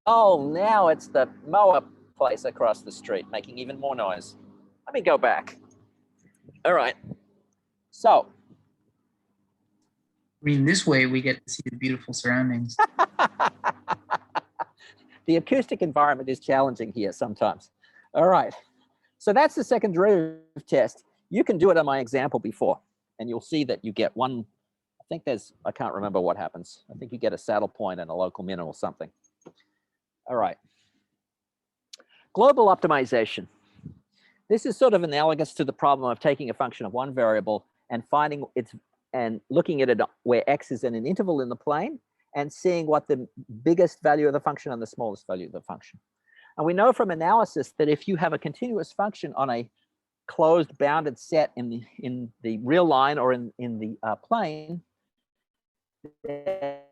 Oh, now it's the mower place across the street making even more noise. Let me go back. All right. So. I mean, this way we get to see the beautiful surroundings. The acoustic environment is challenging here sometimes. All right. So that's the second derivative test. You can do it on my example before, and you'll see that you get one. I can't remember what happens. I think you get a saddle point and a local min or something. All right. Global optimization. This is sort of analogous to the problem of taking a function of one variable and finding and looking at it where x is in an interval in the plane and seeing what the biggest value of the function and the smallest value of the function. And we know from analysis that if you have a continuous function on a closed bounded set in the real line or in the plane, that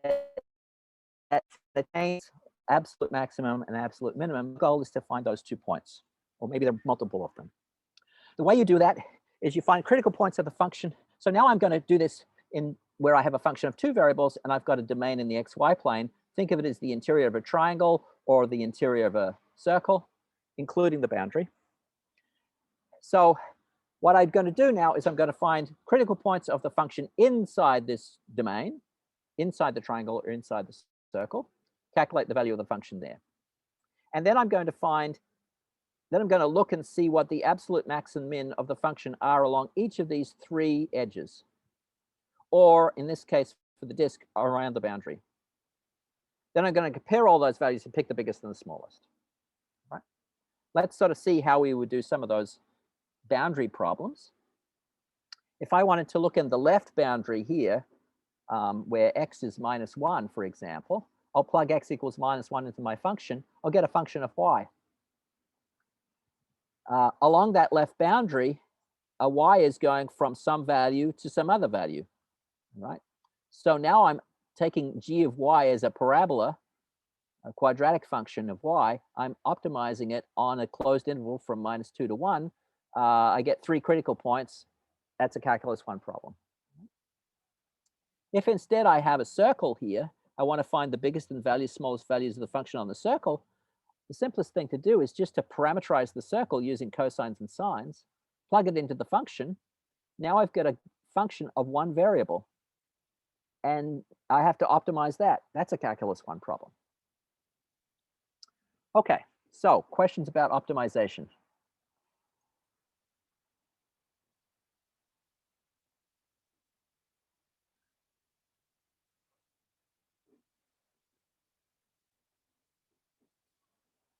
attains absolute maximum and absolute minimum. The goal is to find those 2 points, or maybe there are multiple of them. The way you do that is you find critical points of the function. So now I'm going to do this in where I have a function of 2 variables and I've got a domain in the xy plane. Think of it as the interior of a triangle or the interior of a circle, including the boundary. So what I'm going to do now is I'm going to find critical points of the function inside this domain, inside the triangle or inside the circle, calculate the value of the function there. And then I'm going to look and see what the absolute max and min of the function are along each of these 3 edges, or in this case for the disk, around the boundary. Then I'm going to compare all those values and pick the biggest and the smallest. Right? Let's sort of see how we would do some of those boundary problems. If I wanted to look in the left boundary here, where x is -1, for example, I'll plug x equals -1 into my function. I'll get a function of y. Along that left boundary, a y is going from some value to some other value, right? So now I'm taking g of y as a parabola, a quadratic function of y. I'm optimizing it on a closed interval from -2 to 1. I get 3 critical points. That's a calculus 1 problem. If instead I have a circle here, I want to find the biggest and smallest values of the function on the circle, the simplest thing to do is just to parameterize the circle using cosines and sines, plug it into the function. Now I've got a function of 1 variable, and I have to optimize that. That's a calculus 1 problem. Okay, so questions about optimization.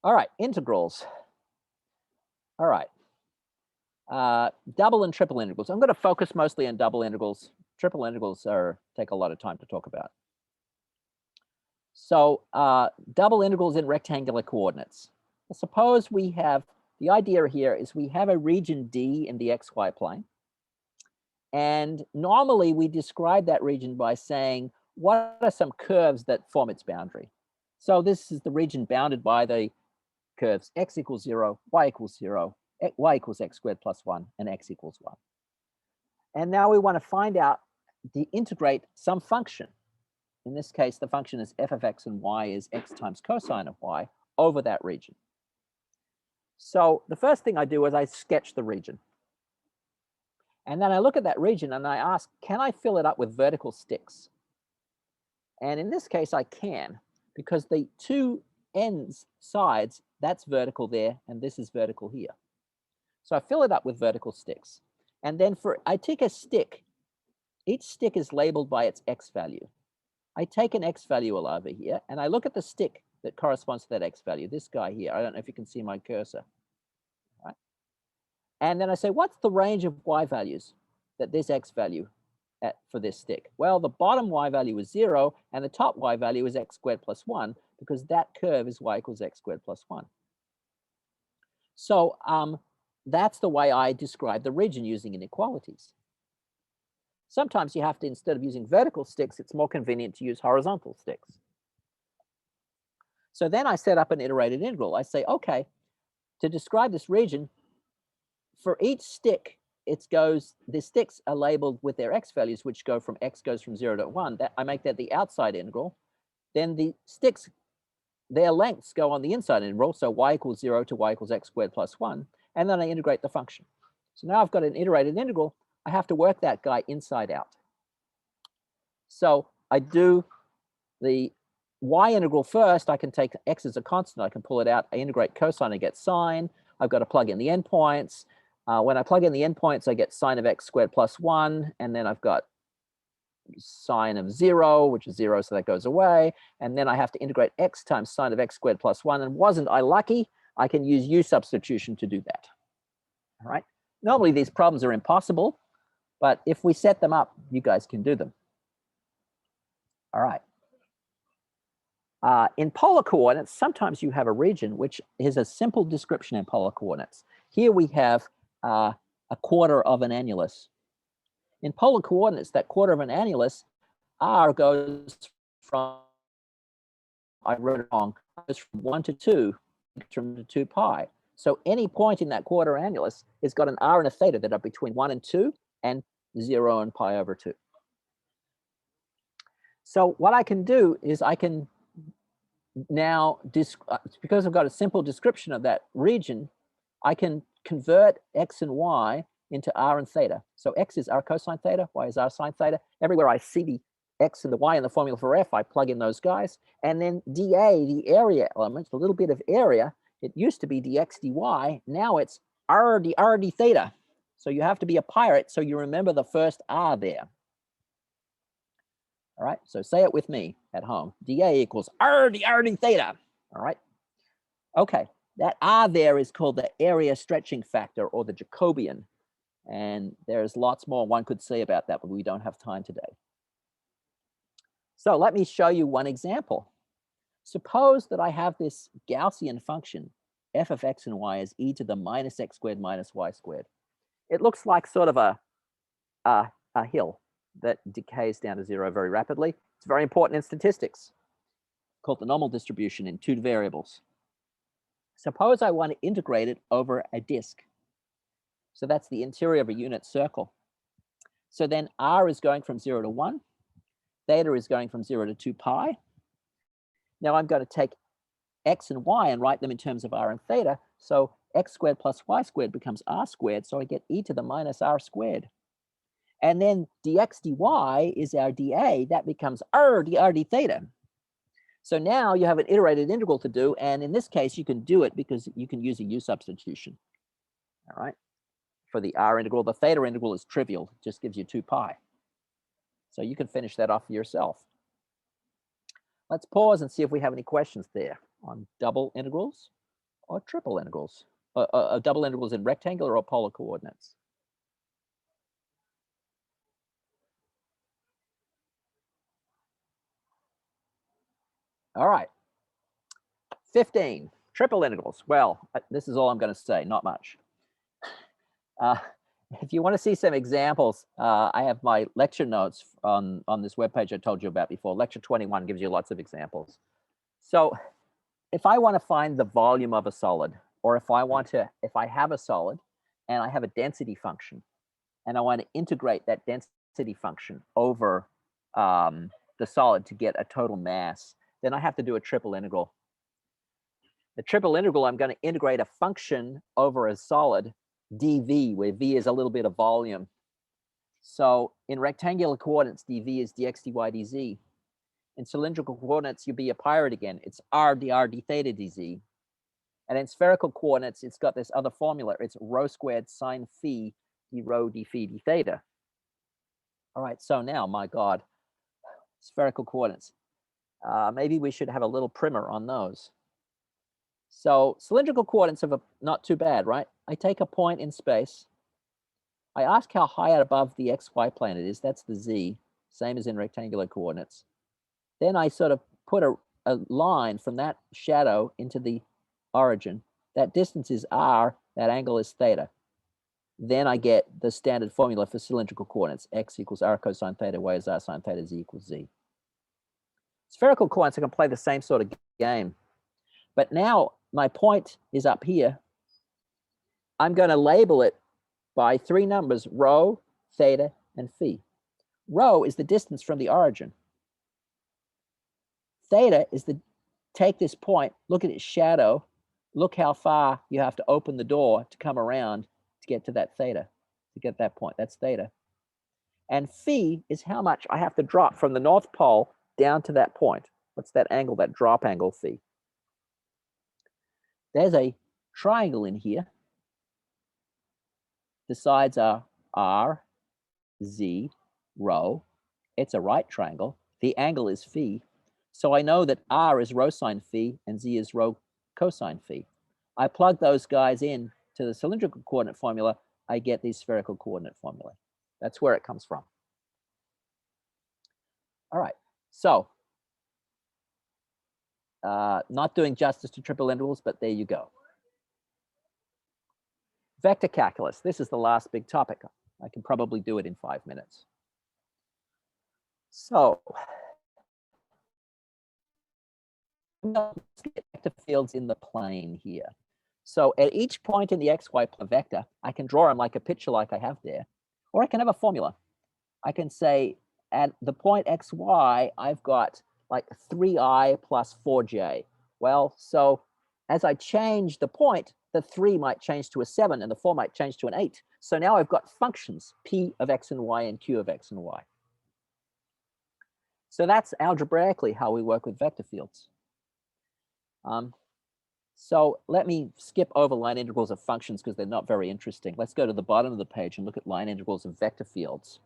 All right, integrals. All right. Double and triple integrals. I'm going to focus mostly on double integrals. Triple integrals take a lot of time to talk about. So double integrals in rectangular coordinates. Suppose we have, the idea here is we have a region D in the XY plane. And normally we describe that region by saying, what are some curves that form its boundary? So this is the region bounded by the curves x equals 0, y equals 0, y equals x squared plus 1, and x equals 1. And now we want to find out, integrate some function. In this case, the function is f of x and y is x times cosine of y over that region. So the first thing I do is I sketch the region. And then I look at that region and I ask, can I fill it up with vertical sticks? And in this case, I can, because the two sides, that's vertical there, and this is vertical here. So I fill it up with vertical sticks. And then I take a stick. Each stick is labeled by its x value. I take an x value over here, and I look at the stick that corresponds to that x value, this guy here. I don't know if you can see my cursor. Right? And then I say, what's the range of y values that this x value for this stick? Well, the bottom y value is 0, and the top y value is x squared plus 1, because that curve is y equals x squared plus 1. So that's the way I describe the region using inequalities. Sometimes you have to, instead of using vertical sticks, it's more convenient to use horizontal sticks. So then I set up an iterated integral. I say, okay, to describe this region, for each stick, the sticks are labeled with their x values, which x goes from 0 to 1. I make that the outside integral. Then the sticks, their lengths go on the inside integral, so y equals 0 to y equals x squared plus 1, and then I integrate the function. So now I've got an iterated integral. I have to work that guy inside out. So I do the y integral first. I can take x as a constant. I can pull it out. I integrate cosine. I get sine. I've got to plug in the endpoints. When I plug in the endpoints, I get sine of x squared plus 1, and then I've got sine of 0, which is 0, so that goes away. And then I have to integrate x times sine of x squared plus 1. And wasn't I lucky? I can use u substitution to do that. All right. Normally, these problems are impossible, but if we set them up, you guys can do them. All right. In polar coordinates, sometimes you have a region which is a simple description in polar coordinates. Here we have a quarter of an annulus. In polar coordinates, that quarter of an annulus, r goes from, I wrote it wrong, goes from 1 to 2, to 2 pi. So any point in that quarter annulus has got an r and a theta that are between 1 and 2 and 0 and pi over 2. So what I can do is I can now, because I've got a simple description of that region, I can convert x and y into r and theta. So x is r cosine theta, y is r sine theta. Everywhere I see the x and the y in the formula for f, I plug in those guys. And then dA, the area element, the little bit of area, it used to be dx dy. Now it's r d theta. So you have to be a pirate so you remember the first r there. All right, so say it with me at home. dA equals r d theta. All right. Okay, that r there is called the area stretching factor, or the Jacobian. And there's lots more one could say about that, but we don't have time today. So let me show you one example. Suppose that I have this Gaussian function, f of x and y is e to the minus x squared minus y squared. It looks like sort of a hill. that decays down to 0 very rapidly. It's very important in statistics, called the normal distribution in 2 variables. Suppose I want to integrate it over a disk. So that's the interior of a unit circle. So then r is going from 0 to 1. Theta is going from 0 to 2 pi. Now I'm going to take x and y and write them in terms of r and theta. So x squared plus y squared becomes r squared. So I get e to the minus r squared. And then dx dy is our dA. That becomes r d theta. So now you have an iterated integral to do. And in this case, you can do it because you can use a u substitution. All right. For the r integral, the theta integral is trivial. It just gives you 2 pi. So you can finish that off for yourself. Let's pause and see if we have any questions there on double integrals or triple integrals, double integrals in rectangular or polar coordinates. All right. 15, triple integrals. Well, this is all I'm going to say, not much. If you want to see some examples, I have my lecture notes on this webpage I told you about before. Lecture 21 gives you lots of examples. So if I want to find the volume of a solid, or if I have a solid and I have a density function, and I want to integrate that density function over the solid to get a total mass, then I have to do a triple integral. The triple integral, I'm going to integrate a function over a solid, dv, where v is a little bit of volume. So in rectangular coordinates, dv is dx dy dz. In cylindrical coordinates, you'll be a pirate again. It's r dr d theta dz. And in spherical coordinates, it's got this other formula. It's rho squared sine phi d rho d phi d theta. All right, so now, my God, spherical coordinates. Maybe we should have a little primer on those. So cylindrical coordinates are not too bad, right? I take a point in space. I ask how high above the xy plane it is. That's the z, same as in rectangular coordinates. Then I sort of put a line from that shadow into the origin. That distance is r, that angle is theta. Then I get the standard formula for cylindrical coordinates. X equals r cosine theta, y is r sine theta, z equals z. Spherical coordinates, I can play the same sort of game. But now my point is up here. I'm going to label it by 3 numbers, rho, theta, and phi. Rho is the distance from the origin. Theta is take this point, look at its shadow, look how far you have to open the door to come around to get to that theta, to get that point. That's theta. And phi is how much I have to drop from the North Pole down to that point. What's that angle, that drop angle, phi? There's a triangle in here. The sides are r, z, rho. It's a right triangle. The angle is phi. So I know that r is rho sine phi and z is rho cosine phi. I plug those guys in to the cylindrical coordinate formula. I get the spherical coordinate formula. That's where it comes from. All right. So not doing justice to triple integrals, but there you go. Vector calculus. This is the last big topic. I can probably do it in 5 minutes. So let's get vector fields in the plane here. So at each point in the xy vector, I can draw them like a picture like I have there, or I can have a formula. I can say at the point xy, I've got like 3i plus 4j. Well, so as I change the point, the 3 might change to a 7 and the 4 might change to an 8. So now I've got functions, p of x and y and q of x and y. So that's algebraically how we work with vector fields. So let me skip over line integrals of functions because they're not very interesting. Let's go to the bottom of the page and look at line integrals of vector fields.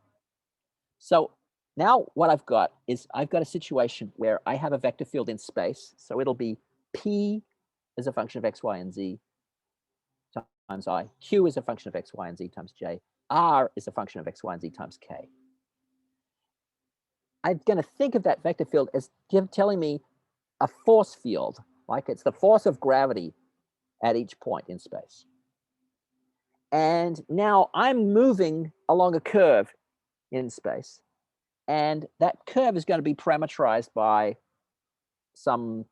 So now what I've got is I've got a situation where I have a vector field in space. So it'll be p as a function of x, y, and z times I. Q is a function of x, y, and z times j. R is a function of x, y, and z times k. I'm going to think of that vector field as telling me a force field, like it's the force of gravity at each point in space. And now I'm moving along a curve in space. And that curve is going to be parameterized by some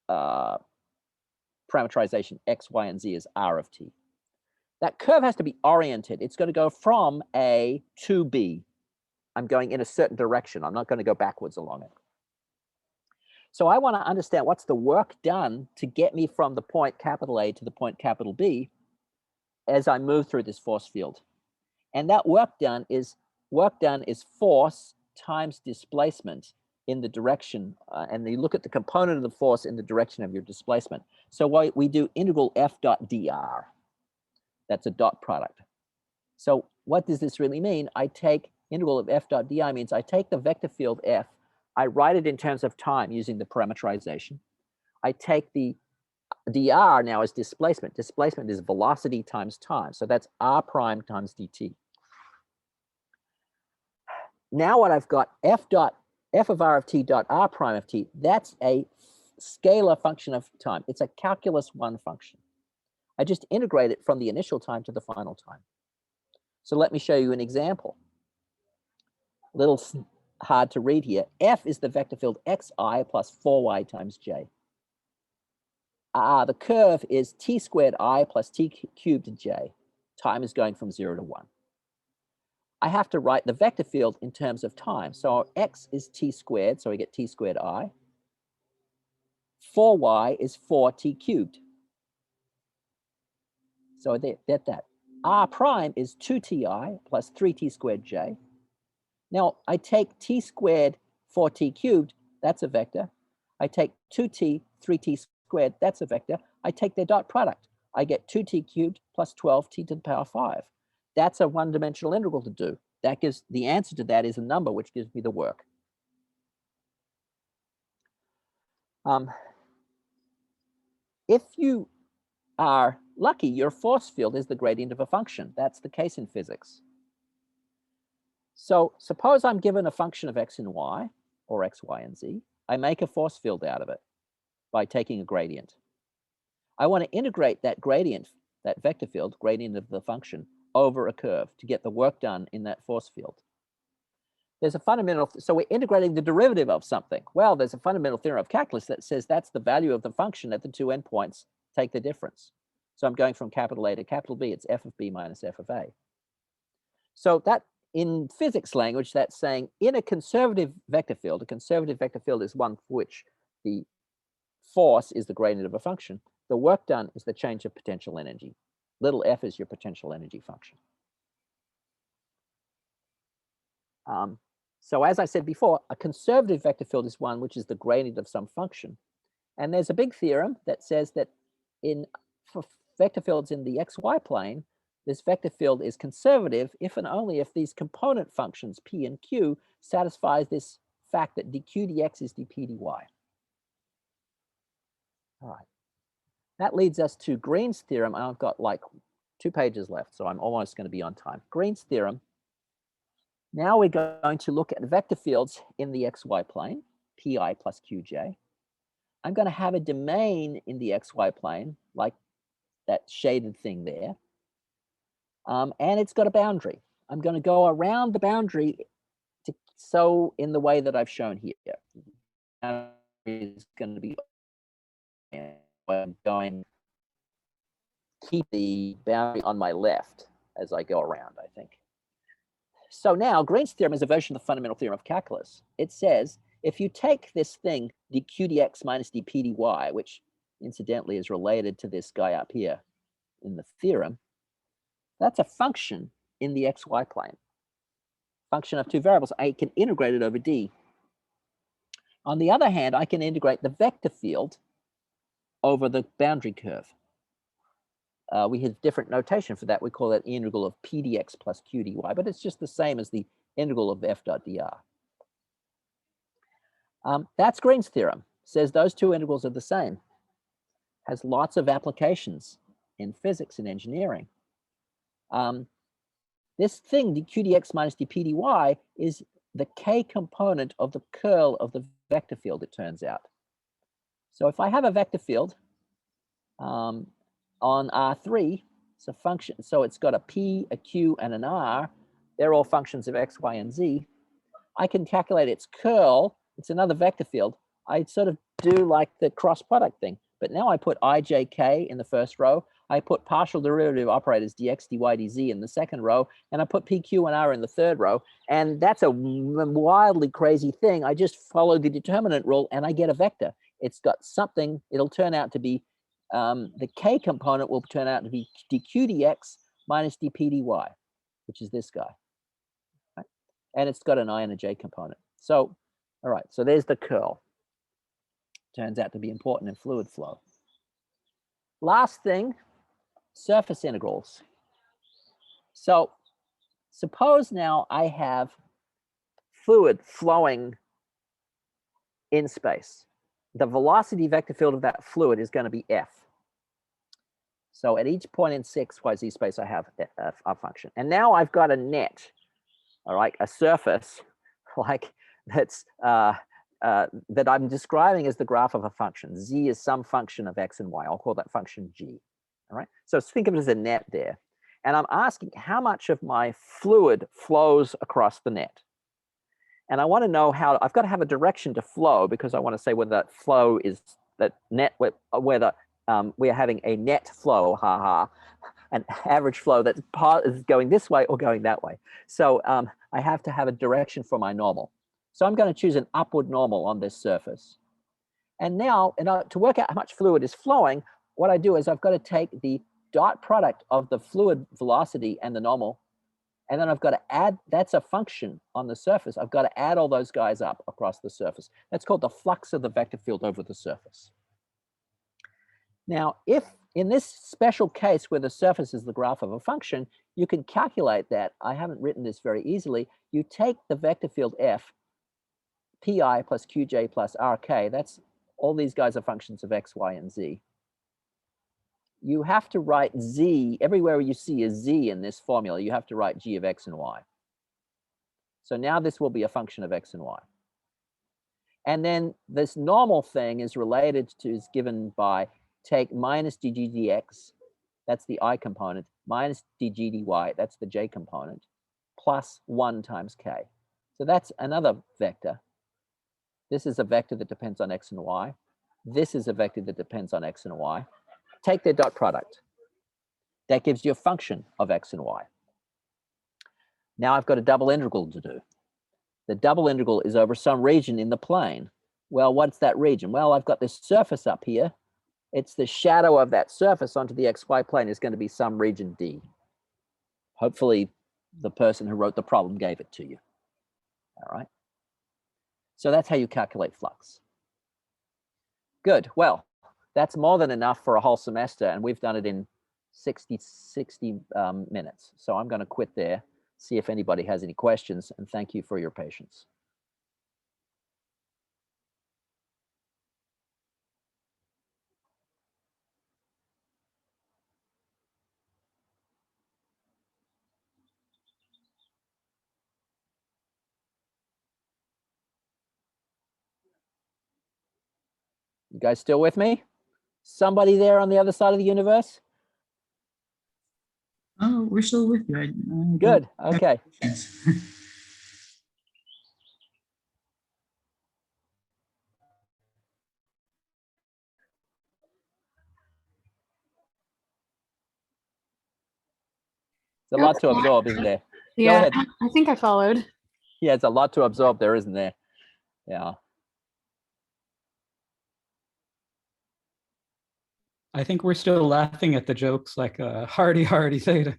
parameterization x, y, and z as r of t. That curve has to be oriented. It's going to go from A to B. I'm going in a certain direction. I'm not going to go backwards along it. So I want to understand what's the work done to get me from the point capital A to the point capital B as I move through this force field. And that work done is force times displacement in the direction, and you look at the component of the force in the direction of your displacement. So we do integral f dot dr. That's a dot product. So what does this really mean? I take integral of f dot di means I take the vector field f, I write it in terms of time using the parameterization. I take the dr now as displacement. Displacement is velocity times time. So that's r prime times dt. Now what I've got, f of r of t dot r prime of t, that's a scalar function of time. It's a calculus 1 function. I just integrate it from the initial time to the final time. So let me show you an example. A little hard to read here. F is the vector field xi plus 4y times j. The curve is t squared I plus t cubed j. Time is going from 0 to 1. I have to write the vector field in terms of time. So x is t squared, so we get t squared I. 4y is 4t cubed. So that's that. R prime is 2ti plus 3t squared j. Now I take t squared 4t cubed, that's a vector. I take 2t, 3t squared, that's a vector. I take their dot product. I get 2t cubed plus 12t to the power 5. That's a one-dimensional integral to do. That gives, the answer to that is a number, which gives me the work. If you are lucky, your force field is the gradient of a function. That's the case in physics. So suppose I'm given a function of x and y, or x, y, and z. I make a force field out of it by taking a gradient. I want to integrate that gradient, that vector field, gradient of the function, over a curve to get the work done in that force field. There's a fundamental, so we're integrating the derivative of something. Well, there's a fundamental theorem of calculus that says that's the value of the function at the two endpoints, take the difference. So I'm going from capital A to capital B, it's f of b minus f of a. So that, in physics language, that's saying in a conservative vector field is one for which the force is the gradient of a function. The work done is the change of potential energy. Little f is your potential energy function. So as I said before, a conservative vector field is one which is the gradient of some function. And there's a big theorem that says that for vector fields in the xy plane, this vector field is conservative if and only if these component functions p and q satisfies this fact that dq dx is dp dy. All right. That leads us to Green's theorem. I've got like 2 pages left, so I'm almost going to be on time. Green's theorem. Now we're going to look at vector fields in the xy plane, pi plus qj. I'm going to have a domain in the xy plane, like that shaded thing there. And it's got a boundary. I'm going to go around the boundary so in the way that I've shown here. Is going to be going, keep the boundary on my left as I go around, I think. So now Green's theorem is a version of the fundamental theorem of calculus. It says, if you take this thing, dq dx minus dp dy, which incidentally is related to this guy up here in the theorem, that's a function in the xy plane. Function of 2 variables. I can integrate it over d. On the other hand, I can integrate the vector field over the boundary curve. We have different notation for that. We call that the integral of p dx plus q dy, but it's just the same as the integral of f dot dr. That's Green's theorem. Says those 2 integrals are the same. Has lots of applications in physics and engineering. This thing, dq dx minus dp dy, is the k component of the curl of the vector field, it turns out. So if I have a vector field on R3, it's a function, so it's got a p, a q, and an r. They're all functions of x, y, and z. I can calculate its curl. It's another vector field. I sort of do like the cross product thing, but now I put ijk in the first row. I put partial derivative operators dx, dy, dz in the second row, and I put pq and r in the third row. And that's a wildly crazy thing. I just follow the determinant rule and I get a vector. It's got something, it'll turn out to be, the k component will turn out to be dq dx minus dp dy, which is this guy. Right? And it's got an I and a j component. So, all right, so there's the curl. Turns out to be important in fluid flow. Last thing, surface integrals. So suppose now I have fluid flowing in space. The velocity vector field of that fluid is going to be f. So at each point in 6yz space, I have a function. And now I've got a net, all right, a surface like that's that I'm describing as the graph of a function. Z is some function of x and y. I'll call that function g. All right. So think of it as a net there. And I'm asking how much of my fluid flows across the net. And I want to know how, I've got to have a direction to flow because I want to say whether that flow is that net, whether we are having a net flow, an average flow that is going this way or going that way. So I have to have a direction for my normal. So I'm going to choose an upward normal on this surface. And now, to work out how much fluid is flowing, what I do is I've got to take the dot product of the fluid velocity and the normal, and then I've got to add, that's a function on the surface. I've got to add all those guys up across the surface. That's called the flux of the vector field over the surface. Now, if in this special case where the surface is the graph of a function, you can calculate that. I haven't written this very easily. You take the vector field f, pi plus qj plus rk, that's all these guys are functions of x, y, and z. You have to write z, everywhere you see a z in this formula, you have to write g of x and y. So now this will be a function of x and y. And then this normal thing is related to, is given by take minus dg dx, that's the I component, minus dg dy, that's the j component, plus 1 times k. So that's another vector. This is a vector that depends on x and y. This is a vector that depends on x and y. Take their dot product. That gives you a function of x and y. Now I've got a double integral to do. The double integral is over some region in the plane. Well, what's that region? Well, I've got this surface up here. It's the shadow of that surface onto the xy plane is going to be some region D. Hopefully the person who wrote the problem gave it to you. All right. So that's how you calculate flux. Good. Well, that's more than enough for a whole semester, and we've done it in 60 minutes. So I'm going to quit there, see if anybody has any questions, and thank you for your patience. You guys still with me? Somebody there on the other side of the universe? Oh, we're still with you. I Good. Okay. It's a lot to absorb, isn't there? Yeah, ahead. I think I followed. Yeah, it's a lot to absorb there, isn't there? Yeah. I think we're still laughing at the jokes like hardy theta.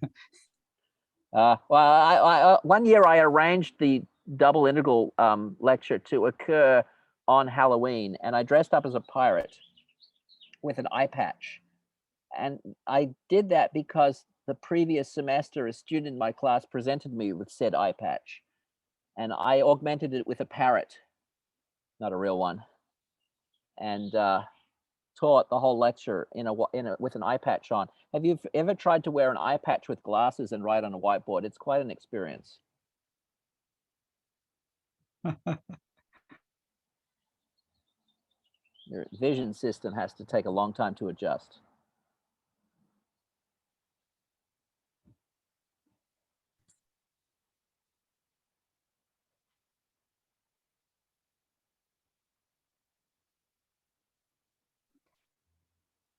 Well, one year I arranged the double integral lecture to occur on Halloween, and I dressed up as a pirate with an eye patch. And I did that because the previous semester, a student in my class presented me with said eye patch, and I augmented it with a parrot, not a real one, and taught the whole lecture with an eye patch on. Have you ever tried to wear an eye patch with glasses and write on a whiteboard? It's quite an experience. Your vision system has to take a long time to adjust.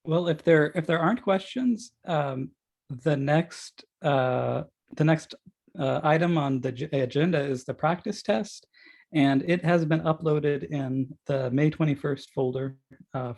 Well, if there aren't questions, the next item on the agenda is the practice test, and it has been uploaded in the May 21st folder